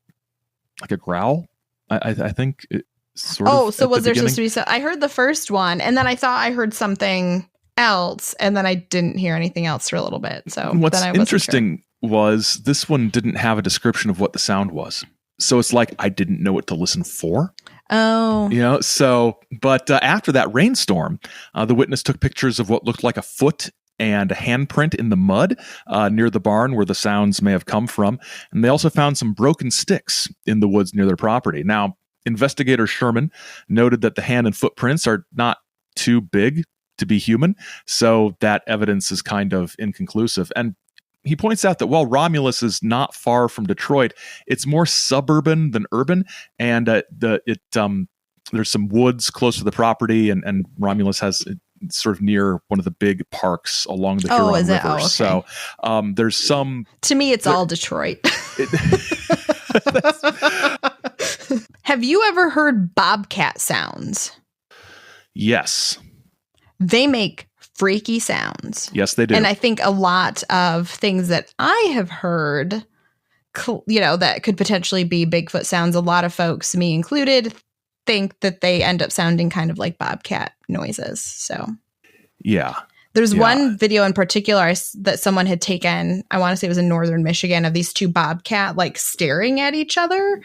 a growl. I think it sort of. Oh, so was there beginning. supposed to be? I heard the first one, and then I thought I heard something else, and then I didn't hear anything else for a little bit. So what's then I interesting was this one didn't have a description of what the sound was. So it's like I didn't know what to listen for. Oh. But after that rainstorm, the witness took pictures of what looked like a foot and a handprint in the mud near the barn where the sounds may have come from. And they also found some broken sticks in the woods near their property. Now, investigator Sherman noted that the hand and footprints are not too big to be human, so that evidence is kind of inconclusive. And he points out that while Romulus is not far from Detroit, it's more suburban than urban, and there's some woods close to the property, and Romulus has sort of near one of the big parks along the Huron River. Okay. So there's some. To me, it's all Detroit. Have you ever heard bobcat sounds? Yes. They make freaky sounds. Yes, they do. And I think a lot of things that I have heard, that could potentially be Bigfoot sounds, a lot of folks, me included, think that they end up sounding kind of like bobcat noises. So, yeah. There's one video in particular that someone had taken, I want to say it was in northern Michigan, of these two bobcat like staring at each other,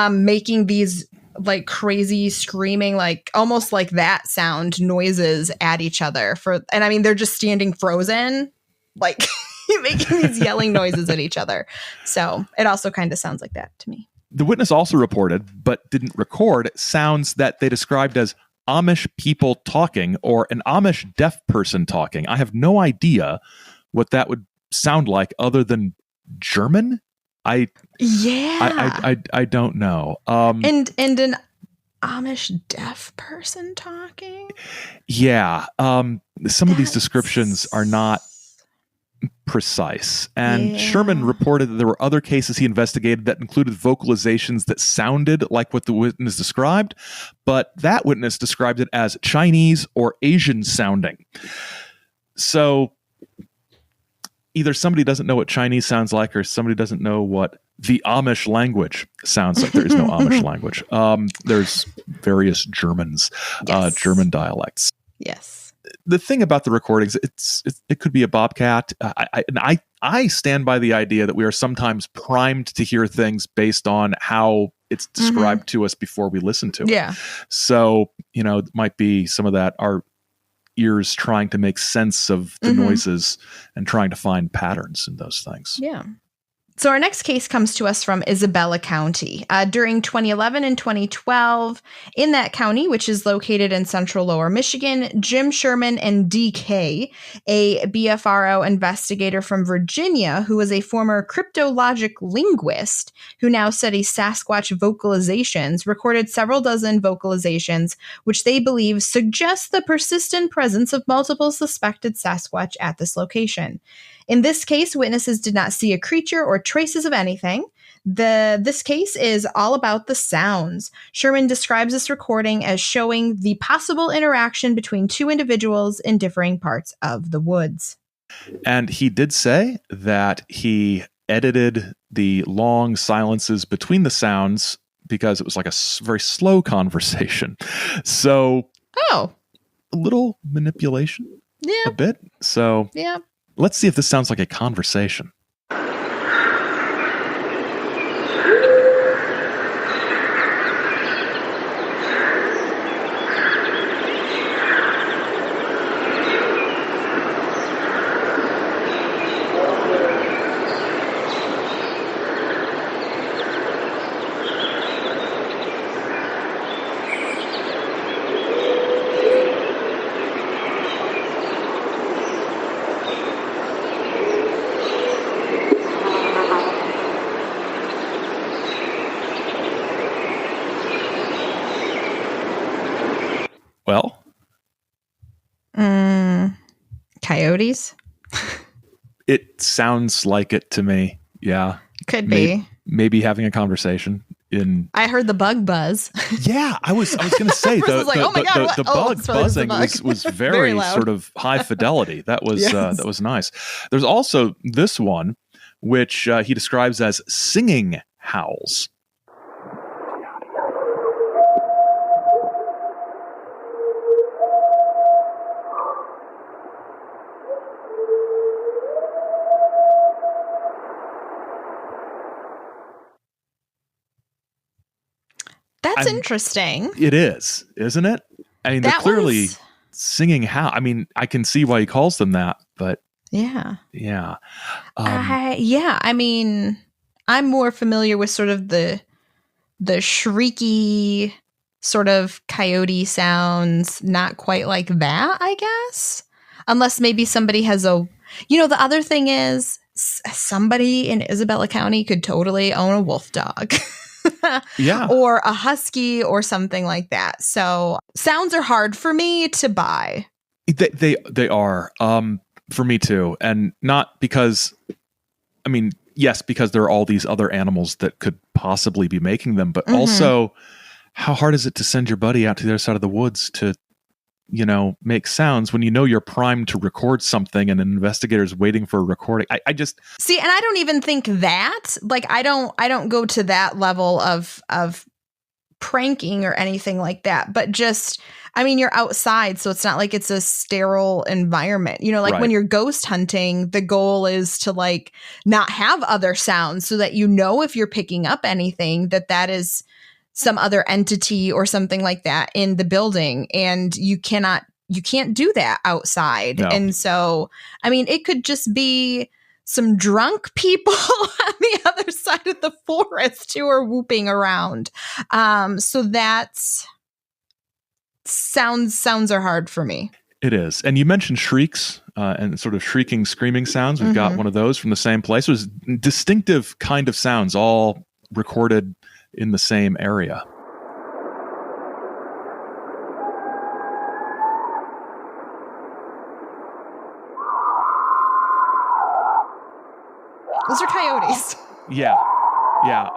making these like crazy screaming, like almost like that sound noises at each other and I mean, they're just standing frozen, like making these yelling noises at each other. So it also kind of sounds like that to me. The witness also reported, but didn't record, sounds that they described as Amish people talking or an Amish deaf person talking. I have no idea what that would sound like other than German. I don't know. And an Amish deaf person talking? Yeah. Some of these descriptions are not precise. And Sherman reported that there were other cases he investigated that included vocalizations that sounded like what the witness described, but that witness described it as Chinese or Asian sounding. So either somebody doesn't know what Chinese sounds like or somebody doesn't know what the Amish language sounds like. There is no Amish language. There's various Germans, German dialects. Yes. The thing about the recordings, it could be a bobcat. I stand by the idea that we are sometimes primed to hear things based on how it's described to us before we listen to it. Yeah. So, it might be some of that, our ears trying to make sense of the noises and trying to find patterns in those things. Yeah. So our next case comes to us from Isabella County. During 2011 and 2012, in that county, which is located in central lower Michigan, Jim Sherman and DK, a BFRO investigator from Virginia who was a former cryptologic linguist who now studies Sasquatch vocalizations, recorded several dozen vocalizations, which they believe suggest the persistent presence of multiple suspected Sasquatch at this location. In this case, witnesses did not see a creature or traces of anything. This case is all about the sounds. Sherman describes this recording as showing the possible interaction between two individuals in differing parts of the woods. And he did say that he edited the long silences between the sounds because it was like a very slow conversation. So, a little manipulation. Yeah. A bit. So, yeah. Let's see if this sounds like a conversation. Well, coyotes? It sounds like it to me. Yeah. Could be. Maybe having a conversation in. I heard the bug buzz. Yeah, I was going to say the bug buzzing was very sort of high fidelity. That was that was nice. There's also this one, which he describes as singing howls. That's interesting. It is, isn't it? I mean, they're clearly singing how. I mean, I can see why he calls them that, but yeah. I mean, I'm more familiar with sort of the shrieky sort of coyote sounds, not quite like that, I guess. Unless maybe somebody has the other thing is somebody in Isabella County could totally own a wolf dog. Yeah. Or a husky or something like that. So sounds are hard for me to buy. They are for me too. And not because, I mean, yes, because there are all these other animals that could possibly be making them, but also how hard is it to send your buddy out to the other side of the woods to, you know, make sounds when you know you're primed to record something and an investigator's waiting for a recording. I just see, and I don't even think that, like, I don't go to that level of pranking or anything like that, but just, I mean, you're outside, so it's not like it's a sterile environment, you know, like when you're ghost hunting, the goal is to like not have other sounds so that, you know, if you're picking up anything, that is some other entity or something like that in the building, and you can't do that outside. No. And so, I mean, it could just be some drunk people on the other side of the forest who are whooping around. So that's sounds are hard for me. It is. And you mentioned shrieks and sort of shrieking, screaming sounds. We've got one of those from the same place. It was distinctive kind of sounds, all recorded in the same area. Those are coyotes. Yeah. Yeah.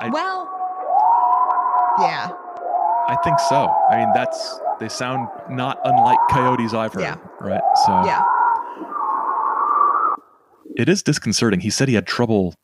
Yeah. I think so. I mean, they sound not unlike coyotes I've heard. Yeah. Right. So yeah. It is disconcerting. He said he had trouble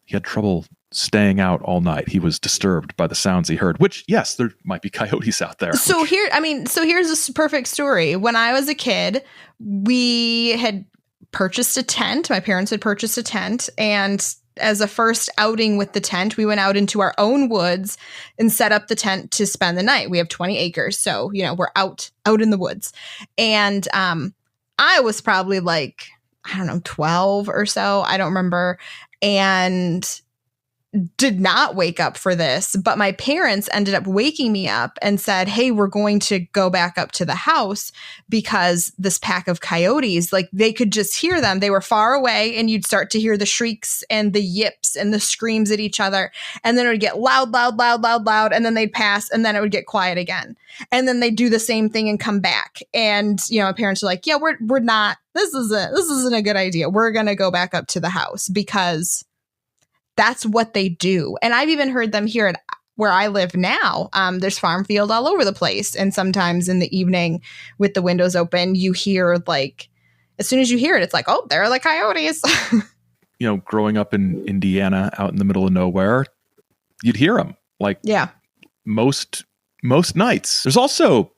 staying out all night. He was disturbed by the sounds he heard, which, yes, there might be coyotes out there. So here's a perfect story. When I was a kid, we had purchased a tent. My parents had purchased a tent, and as a first outing with the tent, we went out into our own woods and set up the tent to spend the night. We have 20 acres. So, you know, we're out in the woods. And I was probably like, I don't know, 12 or so. I don't remember. And did not wake up for this, but my parents ended up waking me up and said, hey, we're going to go back up to the house because this pack of coyotes, like, they could just hear them. They were far away, and you'd start to hear the shrieks and the yips and the screams at each other. And then it would get loud, and then they'd pass, and then it would get quiet again. And then they'd do the same thing and come back. And, you know, my parents were like, yeah, we're not, this isn't a good idea. We're going to go back up to the house because that's what they do. And I've even heard them here at where I live now. There's farm field all over the place. And sometimes in the evening with the windows open, you hear, like, as soon as you hear it, it's like, oh, there are the coyotes. You know, growing up in Indiana out in the middle of nowhere, you'd hear them like most nights. There's also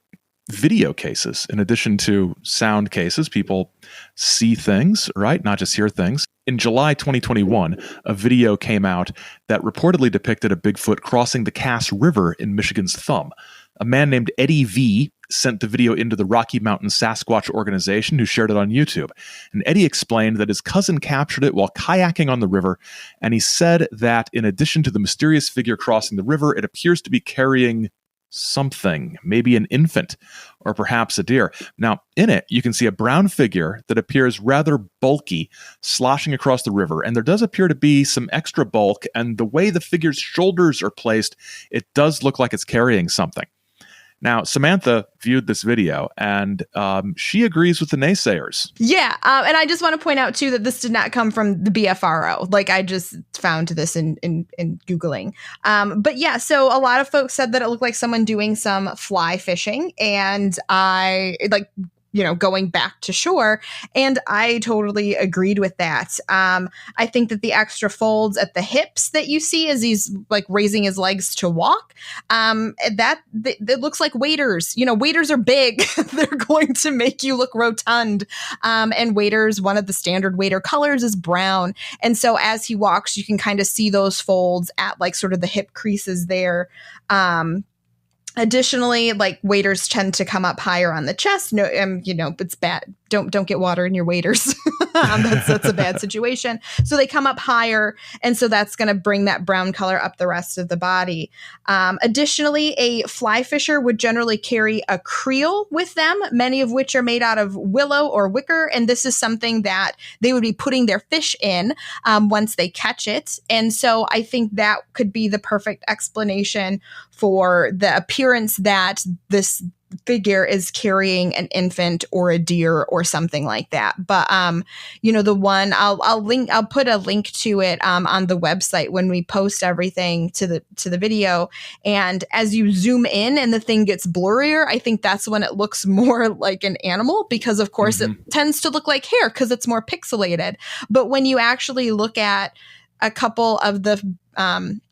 video cases in addition to sound cases. People see things, right? Not just hear things. In July 2021, a video came out that reportedly depicted a Bigfoot crossing the Cass River in Michigan's Thumb. A man named Eddie V sent the video into the Rocky Mountain Sasquatch organization, who shared it on YouTube. And Eddie explained that his cousin captured it while kayaking on the river, and he said that in addition to the mysterious figure crossing the river, it appears to be carrying something, maybe an infant or perhaps a deer. Now, in it, you can see a brown figure that appears rather bulky sloshing across the river, and there does appear to be some extra bulk, and the way the figure's shoulders are placed, it does look like it's carrying something. Now, Samantha viewed this video, and she agrees with the naysayers. Yeah, and I just want to point out, too, that this did not come from the BFRO. Like, I just found this in Googling. But yeah, so a lot of folks said that it looked like someone doing some fly fishing, and going back to shore. And I totally agreed with that. I think that the extra folds at the hips that you see as he's like raising his legs to walk, that looks like waders. You know, waders are big. They're going to make you look rotund. And waders, one of the standard wader colors is brown. And so as he walks, you can kind of see those folds at like sort of the hip creases there. Additionally, like waders tend to come up higher on the chest. No, it's bad. don't get water in your waders. That's a bad situation. So they come up higher, and so that's going to bring that brown color up the rest of the body. Additionally, a fly fisher would generally carry a creel with them, many of which are made out of willow or wicker, and this is something that they would be putting their fish in once they catch it. And so I think that could be the perfect explanation for the appearance that this figure is carrying an infant or a deer or something like that. But the one I'll put a link to it on the website when we post everything to the video. And as you zoom in and the thing gets blurrier, I think that's when it looks more like an animal, because of course it tends to look like hair because it's more pixelated. But when you actually look at a couple of the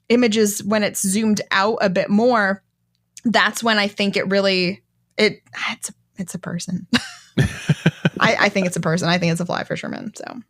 images when it's zoomed out a bit more, that's when I think it's a person. I think it's a person. I think it's a fly fisherman. So,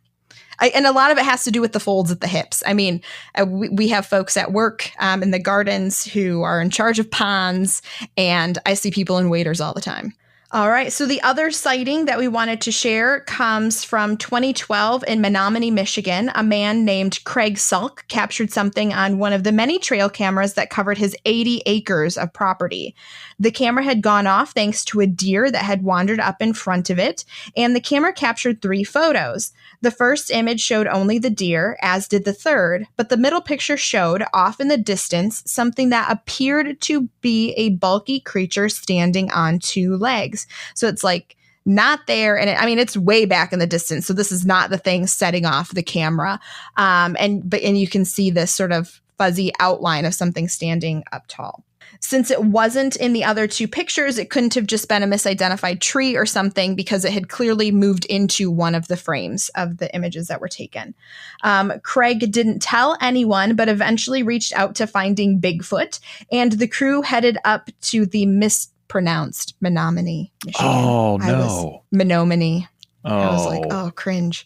and a lot of it has to do with the folds at the hips. I mean, we have folks at work in the gardens who are in charge of ponds, and I see people in waders all the time. All right. So the other sighting that we wanted to share comes from 2012 in Menominee, Michigan. A man named Craig Sulk captured something on one of the many trail cameras that covered his 80 acres of property. The camera had gone off thanks to a deer that had wandered up in front of it, and the camera captured 3 photos. The first image showed only the deer, as did the third, but the middle picture showed, off in the distance, something that appeared to be a bulky creature standing on 2 legs. So it's like not there. And it's way back in the distance. So this is not the thing setting off the camera. And you can see this sort of fuzzy outline of something standing up tall. Since it wasn't in the other 2 pictures, it couldn't have just been a misidentified tree or something, because it had clearly moved into one of the frames of the images that were taken. Craig didn't tell anyone, but eventually reached out to Finding Bigfoot, and the crew headed up to the mispronounced Menominee, Michigan. Oh, no. Menominee. Oh. I was like, oh, cringe,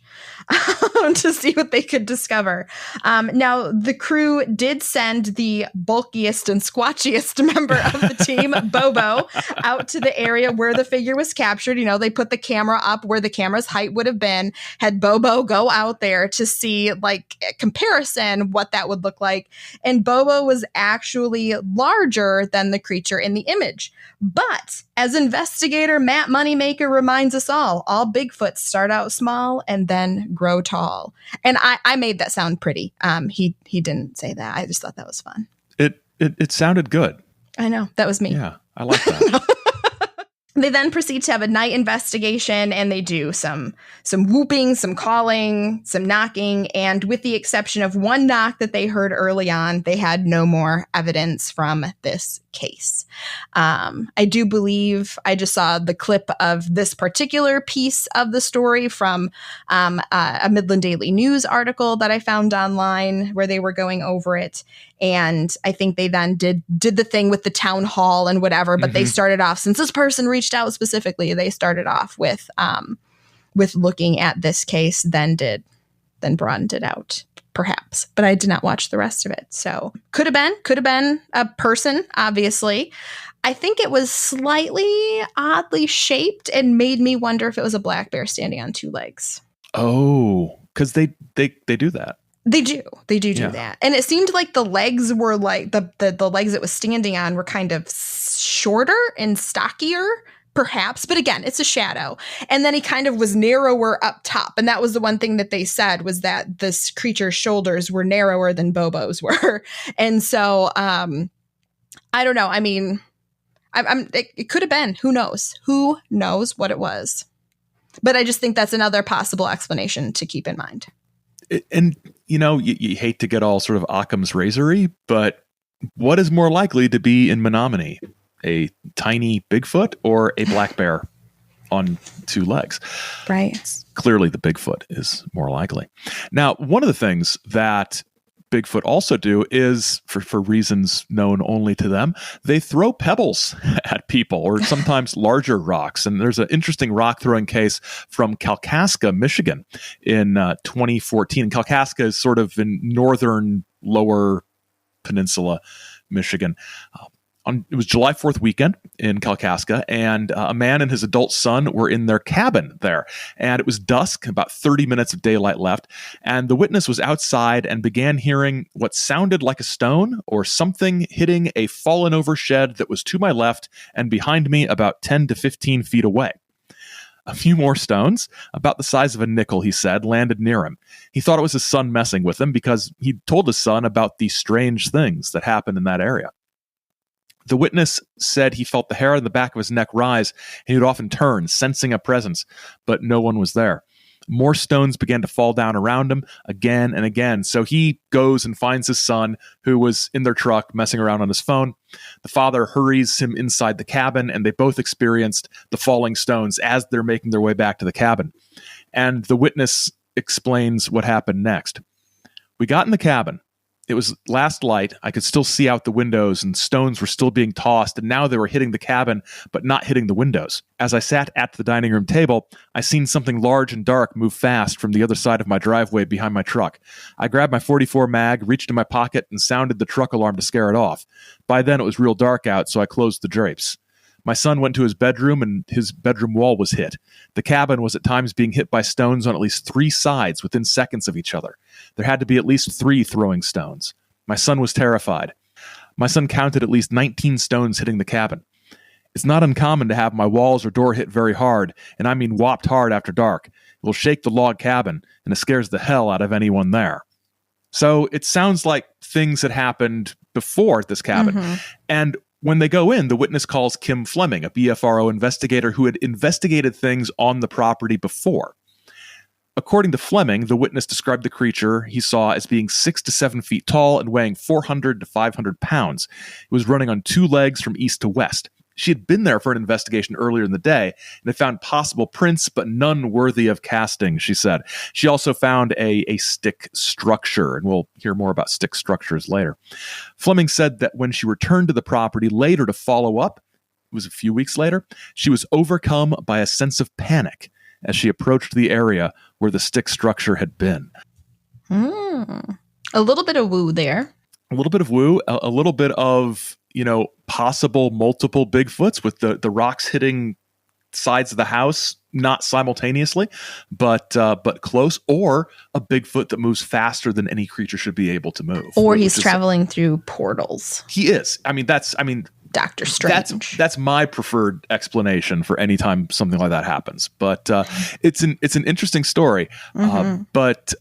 to see what they could discover. Now, the crew did send the bulkiest and squatchiest member of the team, Bobo, out to the area where the figure was captured. They put the camera up where the camera's height would have been, had Bobo go out there to see, like, a comparison, what that would look like. And Bobo was actually larger than the creature in the image. But as investigator Matt Moneymaker reminds us all Bigfoot start out small and then grow tall. And I made that sound pretty. He didn't say that. I just thought that was fun. It sounded good. I know. That was me. Yeah, I like that. They then proceed to have a night investigation, and they do some whooping, some calling, some knocking, and with the exception of one knock that they heard early on, they had no more evidence from this case. I do believe I just saw the clip of this particular piece of the story from a Midland Daily News article that I found online where they were going over it. And I think they then did the thing with the town hall and whatever, but they started off, since this person reached out specifically, they started off with looking at this case, then broadened it out, perhaps. But I did not watch the rest of it. So could have been a person, obviously. I think it was slightly oddly shaped and made me wonder if it was a black bear standing on 2 legs. Oh, because they do that. They do that. And it seemed like the legs were like the legs it was standing on were kind of shorter and stockier, perhaps. But again, it's a shadow. And then he kind of was narrower up top. And that was the one thing that they said, was that this creature's shoulders were narrower than Bobo's were. And so I don't know. I mean, it could have been. Who knows? Who knows what it was? But I just think that's another possible explanation to keep in mind. And, you hate to get all sort of Occam's razory, but what is more likely to be in Menominee? A tiny Bigfoot or a black bear on 2 legs? Right. Clearly the Bigfoot is more likely. Now, one of the things that Bigfoot also do is, for reasons known only to them, they throw pebbles at people, or sometimes larger rocks. And there's an interesting rock throwing case from Kalkaska, Michigan in 2014. Kalkaska is sort of in northern lower peninsula, Michigan. It was July 4th weekend in Kalkaska, and a man and his adult son were in their cabin there. And it was dusk, about 30 minutes of daylight left. And the witness was outside and began hearing what sounded like a stone or something hitting a fallen over shed that was to my left and behind me about 10 to 15 feet away. A few more stones, about the size of a nickel, he said, landed near him. He thought it was his son messing with him because he'd told his son about the strange things that happened in that area. The witness said he felt the hair on the back of his neck rise, and he would often turn, sensing a presence, but no one was there. More stones began to fall down around him again and again. So he goes and finds his son, who was in their truck messing around on his phone. The father hurries him inside the cabin, and they both experienced the falling stones as they're making their way back to the cabin. And the witness explains what happened next. We got in the cabin. It was last light. I could still see out the windows, and stones were still being tossed, and now they were hitting the cabin, but not hitting the windows. As I sat at the dining room table, I seen something large and dark move fast from the other side of my driveway behind my truck. I grabbed my .44 mag, reached in my pocket, and sounded the truck alarm to scare it off. By then, it was real dark out, so I closed the drapes. My son went to his bedroom, and his bedroom wall was hit. The cabin was at times being hit by stones on at least 3 sides within seconds of each other. There had to be at least 3 throwing stones. My son was terrified. My son counted at least 19 stones hitting the cabin. It's not uncommon to have my walls or door hit very hard, and I mean whopped hard after dark. It will shake the log cabin, and it scares the hell out of anyone there. So it sounds like things had happened before at this cabin. Mm-hmm. And when they go in, the witness calls Kim Fleming, a BFRO investigator who had investigated things on the property before. According to Fleming, the witness described the creature he saw as being 6 to 7 feet tall and weighing 400 to 500 pounds. It was running on 2 legs from east to west. She had been there for an investigation earlier in the day and had found possible prints, but none worthy of casting, she said. She also found a stick structure, and we'll hear more about stick structures later. Fleming said that when she returned to the property later to follow up, it was a few weeks later, she was overcome by a sense of panic as she approached the area where the stick structure had been. A little bit of woo there. A little bit of woo, a little bit of, possible multiple Bigfoots with the rocks hitting sides of the house, not simultaneously, but close, or a Bigfoot that moves faster than any creature should be able to move. Or he's traveling through portals. He is. Doctor Strange. That's my preferred explanation for any time something like that happens. But it's an interesting story. Mm-hmm. But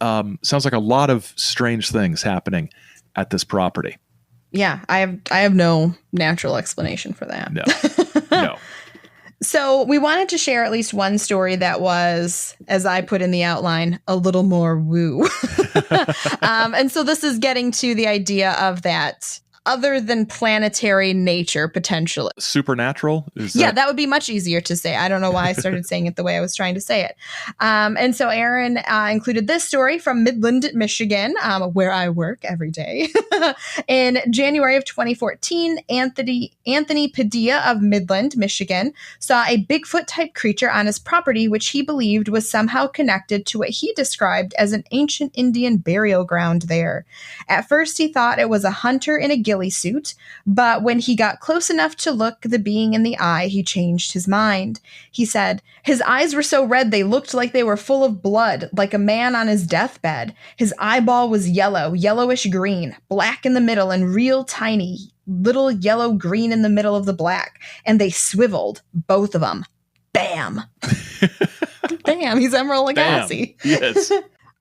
sounds like a lot of strange things happening at this property. Yeah, I have no natural explanation for that. No. So we wanted to share at least one story that was, as I put in the outline, a little more woo. And so this is getting to the idea of that other than planetary nature, potentially. Supernatural? That would be much easier to say. I don't know why I started saying it the way I was trying to say it. And so Aaron included this story from Midland, Michigan, where I work every day. In January of 2014, Anthony Padilla of Midland, Michigan, saw a Bigfoot-type creature on his property, which he believed was somehow connected to what he described as an ancient Indian burial ground there. At first, he thought it was a hunter in a ghillie suit, but when he got close enough to look the being in the eye, he changed his mind. He said, his eyes were so red they looked like they were full of blood, like a man on his deathbed. His eyeball was yellow, yellowish green, black in the middle, and real tiny, little yellow green in the middle of the black. And they swiveled, both of them. Bam! Bam, he's Emerald Lagasse. Yes.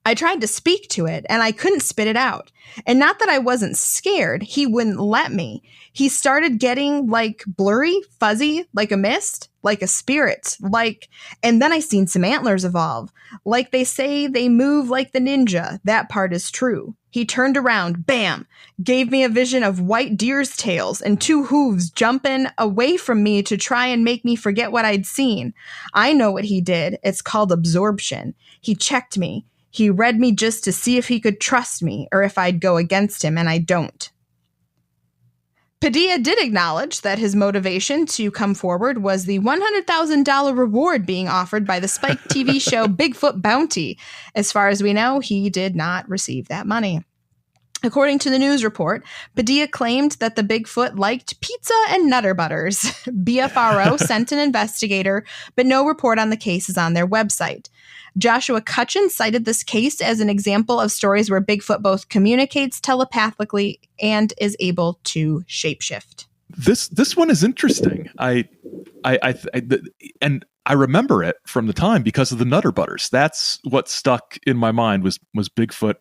I tried to speak to it, and I couldn't spit it out. And not that I wasn't scared, he wouldn't let me. He started getting, blurry, fuzzy, like a mist, like a spirit, and then I seen some antlers evolve. Like they say they move like the ninja. That part is true. He turned around, bam, gave me a vision of white deer's tails and 2 hooves jumping away from me to try and make me forget what I'd seen. I know what he did. It's called absorption. He checked me. He read me just to see if he could trust me or if I'd go against him, and I don't. Padilla did acknowledge that his motivation to come forward was the $100,000 reward being offered by the Spike TV show Bigfoot Bounty. As far as we know, he did not receive that money. According to the news report, Padilla claimed that the Bigfoot liked pizza and Nutter Butters. BFRO sent an investigator, but no report on the case is on their website. Joshua Cutchin cited this case as an example of stories where Bigfoot both communicates telepathically and is able to shapeshift. This one is interesting. And I remember it from the time because of the Nutter Butters. That's what stuck in my mind was Bigfoot.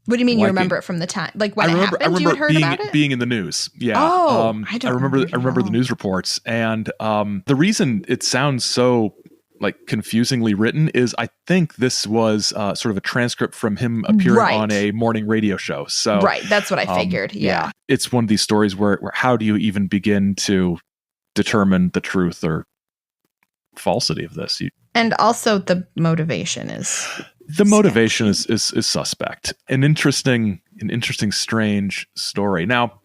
What do you mean you remember it from the time? Like when it happened, you had heard about it? Being in the news. Yeah. Oh, I remember the news reports. And the reason it sounds so like confusingly written is I think this was sort of a transcript from him appearing on a morning radio show. So right, that's what I figured. Yeah. It's one of these stories where how do you even begin to determine the truth or falsity of this? And also the motivation is suspect. An interesting, strange story. Now,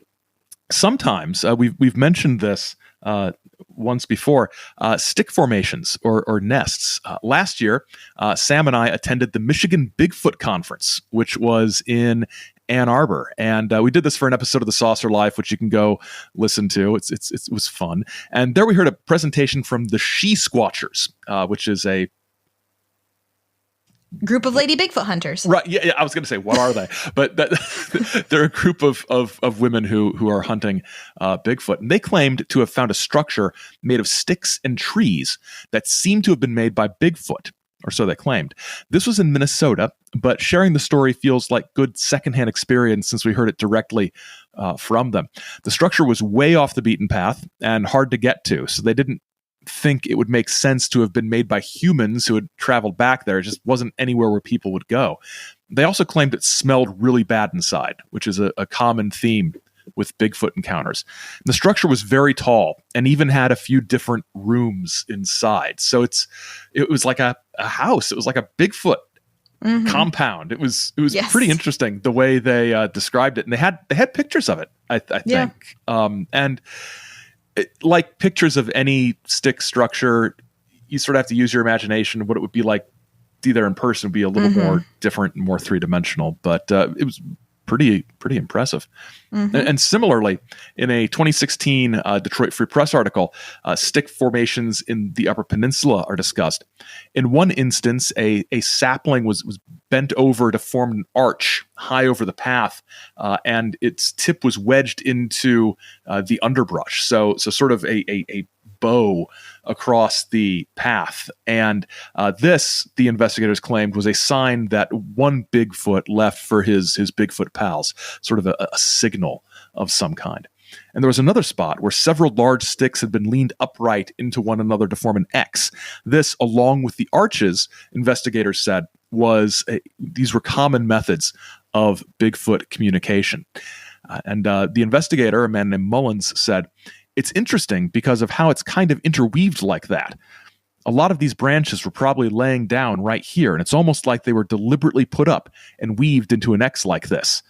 sometimes we've mentioned this once before. Stick formations or nests. Last year, Sam and I attended the Michigan Bigfoot Conference, which was in Ann Arbor, and we did this for an episode of The Saucer Life, which you can go listen to. It was fun, and there we heard a presentation from the She Squatchers, which is a group of lady Bigfoot hunters. Right. Yeah. I was going to say, what are they? But they're a group of women who are hunting Bigfoot. And they claimed to have found a structure made of sticks and trees that seemed to have been made by Bigfoot, or so they claimed. This was in Minnesota, but sharing the story feels like good secondhand experience since we heard it directly from them. The structure was way off the beaten path and hard to get to, so they didn't think it would make sense to have been made by humans who had traveled back there. It just wasn't anywhere where people would go. They also claimed it smelled really bad inside, which is a common theme with Bigfoot encounters. And the structure was very tall and even had a few different rooms inside. So it was like a house. It was like a Bigfoot compound. It was pretty interesting the way they described it. And they had pictures of it, I think. And like pictures of any stick structure, you sort of have to use your imagination. What it would be like either in person would be a little more different and more three-dimensional, but it was pretty impressive. And similarly, in a 2016 Detroit Free Press article, stick formations in the Upper Peninsula are discussed. In one instance, a sapling was bent over to form an arch high over the path, and its tip was wedged into the underbrush. So sort of a bow across the path. And this, the investigators claimed, was a sign that one Bigfoot left for his Bigfoot pals, sort of a signal of some kind. And there was another spot where several large sticks had been leaned upright into one another to form an X. This, along with the arches, investigators said, these were common methods of Bigfoot communication. And the investigator, a man named Mullins, said, "It's interesting because of how it's kind of interweaved like that. A lot of these branches were probably laying down right here, and it's almost like they were deliberately put up and weaved into an X like this."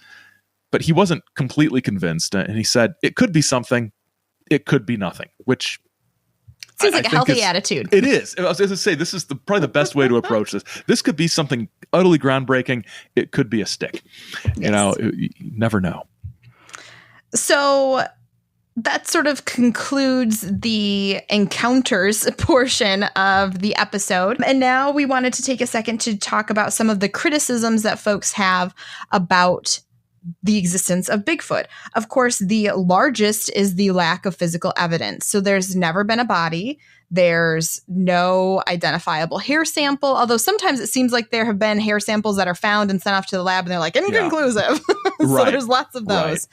But he wasn't completely convinced, and he said, it could be something, it could be nothing, which seems like a healthy attitude. It is. I was going to say, this is probably the best way to approach this. This could be something utterly groundbreaking. It could be a stick. Yes. You never know. So that sort of concludes the encounters portion of the episode. And now we wanted to take a second to talk about some of the criticisms that folks have about the existence of Bigfoot. Of course, the largest is the lack of physical evidence. So there's never been a body. There's no identifiable hair sample, although sometimes it seems like there have been hair samples that are found and sent off to the lab and they're like inconclusive. So there's lots of those.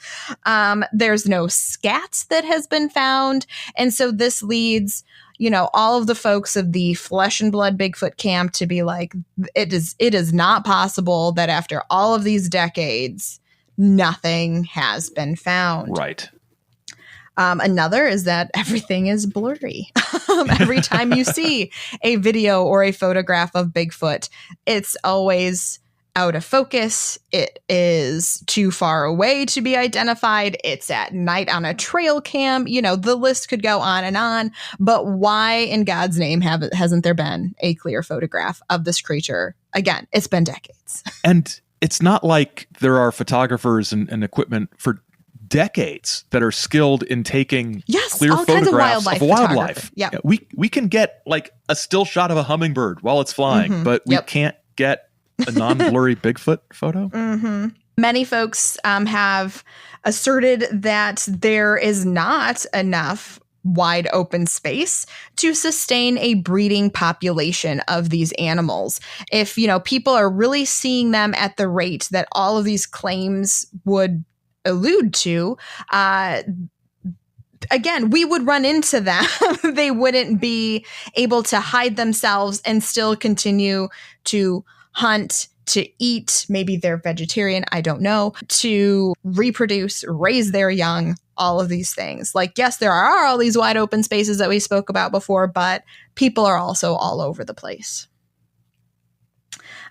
Right. There's no scat that has been found. And so this leads, all of the folks of the flesh and blood Bigfoot camp to be like, it is not possible that after all of these decades, nothing has been found. Right. Another is that everything is blurry. Every time you see a video or a photograph of Bigfoot, it's always out of focus. It is too far away to be identified. It's at night on a trail cam. The list could go on. But why in God's name hasn't there been a clear photograph of this creature? Again, it's been decades. And it's not like there are photographers and equipment for decades that are skilled in taking clear photographs of wildlife. Yeah. We can get like a still shot of a hummingbird while it's flying, but we can't get a non-blurry Bigfoot photo. Many folks have asserted that there is not enough wide open space to sustain a breeding population of these animals. If, people are really seeing them at the rate that all of these claims would allude to, again, we would run into them. They wouldn't be able to hide themselves and still continue to hunt, to eat. Maybe they're vegetarian, I don't know, to reproduce, raise their young, all of these things. Like, yes, there are all these wide open spaces that we spoke about before, but people are also all over the place.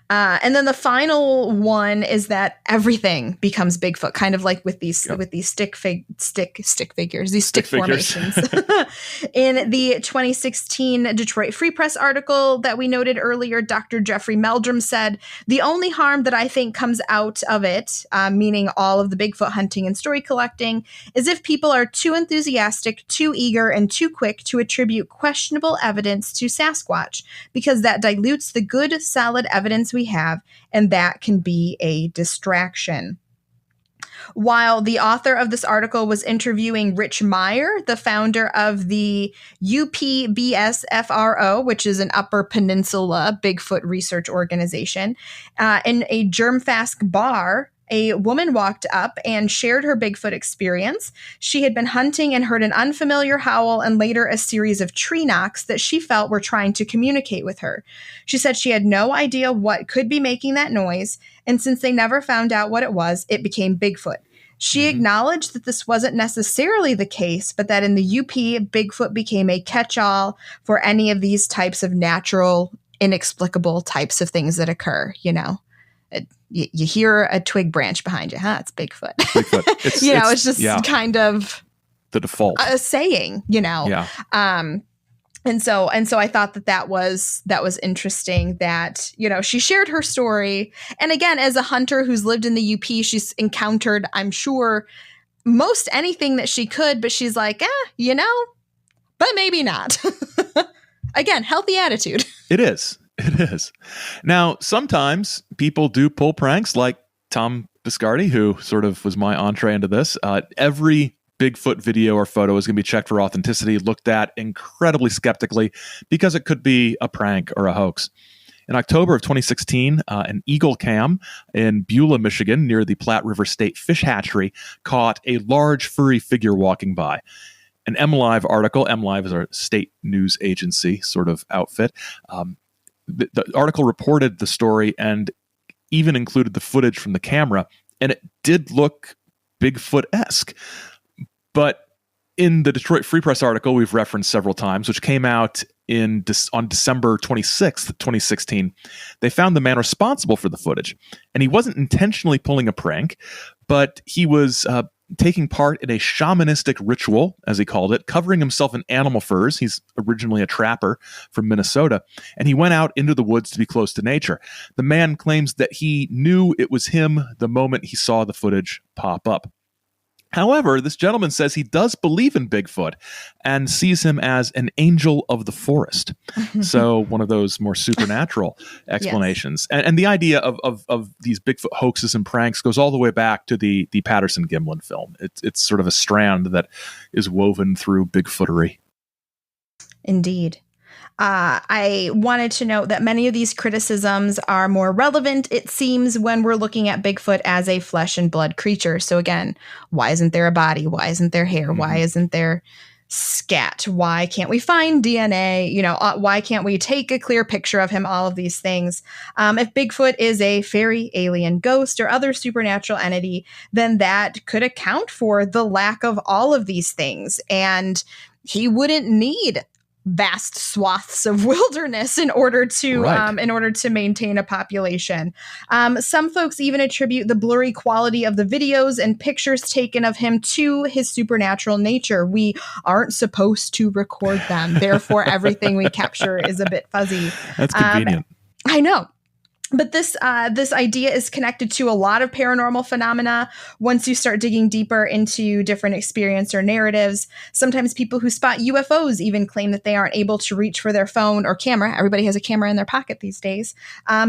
And then the final one is that everything becomes Bigfoot, kind of like with these stick figures, these stick formations. In the 2016 Detroit Free Press article that we noted earlier, Dr. Jeffrey Meldrum said, "The only harm that I think comes out of it, meaning all of the Bigfoot hunting and story collecting, is if people are too enthusiastic, too eager, and too quick to attribute questionable evidence to Sasquatch, because that dilutes the good, solid evidence we have, and that can be a distraction." While the author of this article was interviewing Rich Meyer, the founder of the BFRO, which is an Upper Peninsula Bigfoot research organization, in a germ-fast bar, a woman walked up and shared her Bigfoot experience. She had been hunting and heard an unfamiliar howl and later a series of tree knocks that she felt were trying to communicate with her. She said she had no idea what could be making that noise, and since they never found out what it was, it became Bigfoot. She acknowledged that this wasn't necessarily the case, but that in the UP, Bigfoot became a catch-all for any of these types of natural, inexplicable types of things that occur, You hear a twig branch behind you, it's Bigfoot. It's just kind of the default saying, Yeah. And so I thought that was interesting that, she shared her story. And again, as a hunter who's lived in the UP, she's encountered, I'm sure, most anything that she could, but she's like, but maybe not. Again, healthy attitude. It is. Now, sometimes people do pull pranks like Tom Biscardi, who sort of was my entree into this. Every Bigfoot video or photo is going to be checked for authenticity, looked at incredibly skeptically because it could be a prank or a hoax. In October of 2016, an Eagle Cam in Beulah, Michigan, near the Platte River State Fish Hatchery, caught a large furry figure walking by. An MLive article, MLive is our state news agency sort of outfit, the article reported the story and even included the footage from the camera, and it did look Bigfoot-esque. But in the Detroit Free Press article we've referenced several times, which came out on December 26th, 2016, they found the man responsible for the footage. And he wasn't intentionally pulling a prank, but he was taking part in a shamanistic ritual, as he called it, covering himself in animal furs. He's originally a trapper from Minnesota, and he went out into the woods to be close to nature. The man claims that he knew it was him the moment he saw the footage pop up. However, this gentleman says he does believe in Bigfoot and sees him as an angel of the forest. So one of those more supernatural explanations. Yes. And the idea of these Bigfoot hoaxes and pranks goes all the way back to the Patterson Gimlin film. It's sort of a strand that is woven through Bigfootery. Indeed. I wanted to note that many of these criticisms are more relevant, it seems, when we're looking at Bigfoot as a flesh and blood creature. So again, why isn't there a body? Why isn't there hair? Why isn't there scat? Why can't we find DNA? Why can't we take a clear picture of him? All of these things. If Bigfoot is a fairy, alien, ghost, or other supernatural entity, then that could account for the lack of all of these things. And he wouldn't need vast swaths of wilderness in order to maintain a population. Some folks even attribute the blurry quality of the videos and pictures taken of him to his supernatural nature. We aren't supposed to record them. Therefore, everything we capture is a bit fuzzy. That's convenient. I know. But this idea is connected to a lot of paranormal phenomena. Once you start digging deeper into different experience or narratives, sometimes people who spot UFOs even claim that they aren't able to reach for their phone or camera. Everybody has a camera in their pocket these days,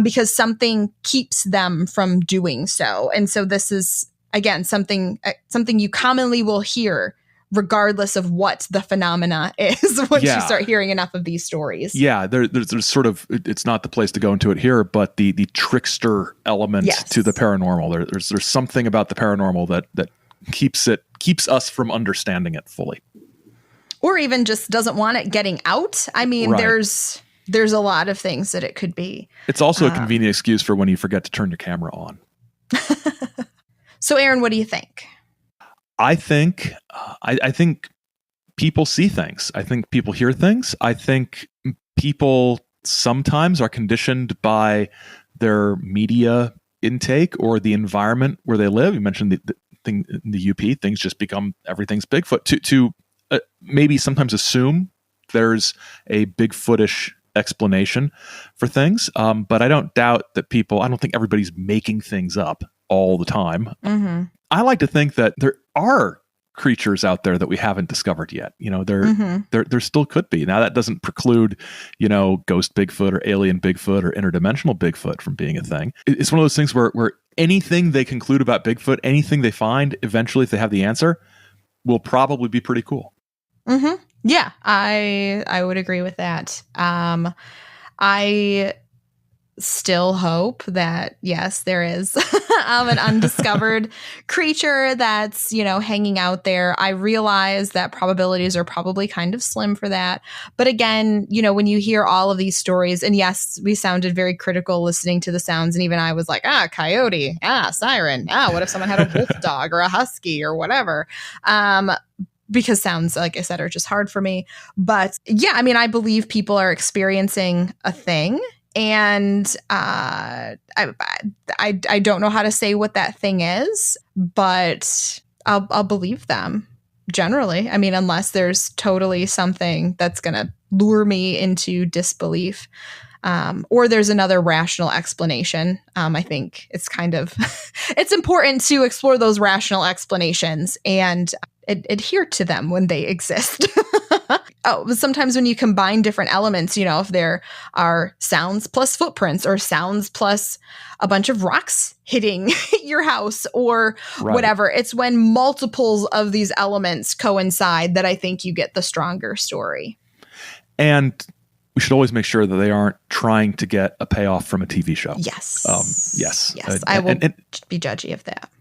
because something keeps them from doing so. And so this is, again, something you commonly will hear regardless of what the phenomena is once you start hearing enough of these stories. Yeah, there's sort of, it's not the place to go into it here, but the trickster element to the paranormal. There's something about the paranormal that keeps us from understanding it fully. Or even just doesn't want it getting out. I mean, there's a lot of things that it could be. It's also a convenient excuse for when you forget to turn your camera on. So Aaron, what do you think? I think people see things. I think people hear things. I think people sometimes are conditioned by their media intake or the environment where they live. You mentioned the thing in the UP, things just become, everything's Bigfoot. To maybe sometimes assume there's a Bigfootish explanation for things. But I don't doubt that I don't think everybody's making things up all the time. Mm-hmm. I like to think that there are creatures out there that we haven't discovered yet. There still could be. Now that doesn't preclude, ghost Bigfoot or alien Bigfoot or interdimensional Bigfoot from being a thing. It's one of those things where anything they conclude about Bigfoot, anything they find, eventually, if they have the answer, will probably be pretty cool. Mm-hmm. Yeah, I would agree with that. I still hope that, yes, there is an undiscovered creature that's, hanging out there. I realize that probabilities are probably kind of slim for that. But again, when you hear all of these stories, and yes, we sounded very critical listening to the sounds. And even I was like, coyote, siren. What if someone had a wolf dog or a husky or whatever? Because sounds, like I said, are just hard for me. But yeah, I mean, I believe people are experiencing a thing. And I don't know how to say what that thing is, but I'll believe them generally. I mean, unless there's totally something that's going to lure me into disbelief, or there's another rational explanation. I think it's kind of it's important to explore those rational explanations and adhere to them when they exist. Sometimes when you combine different elements, if there are sounds plus footprints or sounds plus a bunch of rocks hitting your house or whatever, it's when multiples of these elements coincide that I think you get the stronger story. And we should always make sure that they aren't trying to get a payoff from a TV show. Yes. Yes. I will be judgy of that.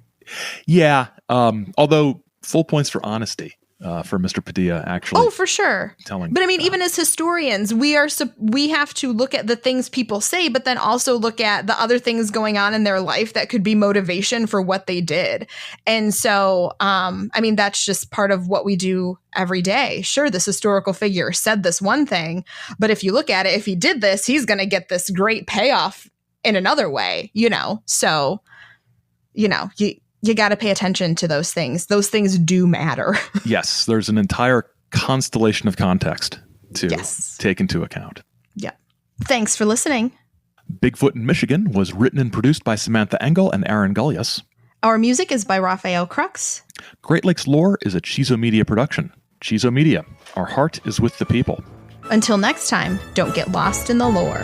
Yeah. Although full points for honesty. For Mr. Padilla, actually. Oh, for sure. But I mean, even as historians, we have to look at the things people say, but then also look at the other things going on in their life that could be motivation for what they did. And so, I mean, that's just part of what we do every day. Sure, this historical figure said this one thing, but if you look at it, if he did this, he's going to get this great payoff in another way, So, you got to pay attention to those things. Those things do matter. Yes, there's an entire constellation of context to take into account. Yeah. Thanks for listening. Bigfoot in Michigan was written and produced by Samantha Engel and Aaron Gullius. Our music is by Raphael Crux. Great Lakes Lore is a Chizo Media production. Chizo Media, our heart is with the people. Until next time, don't get lost in the lore.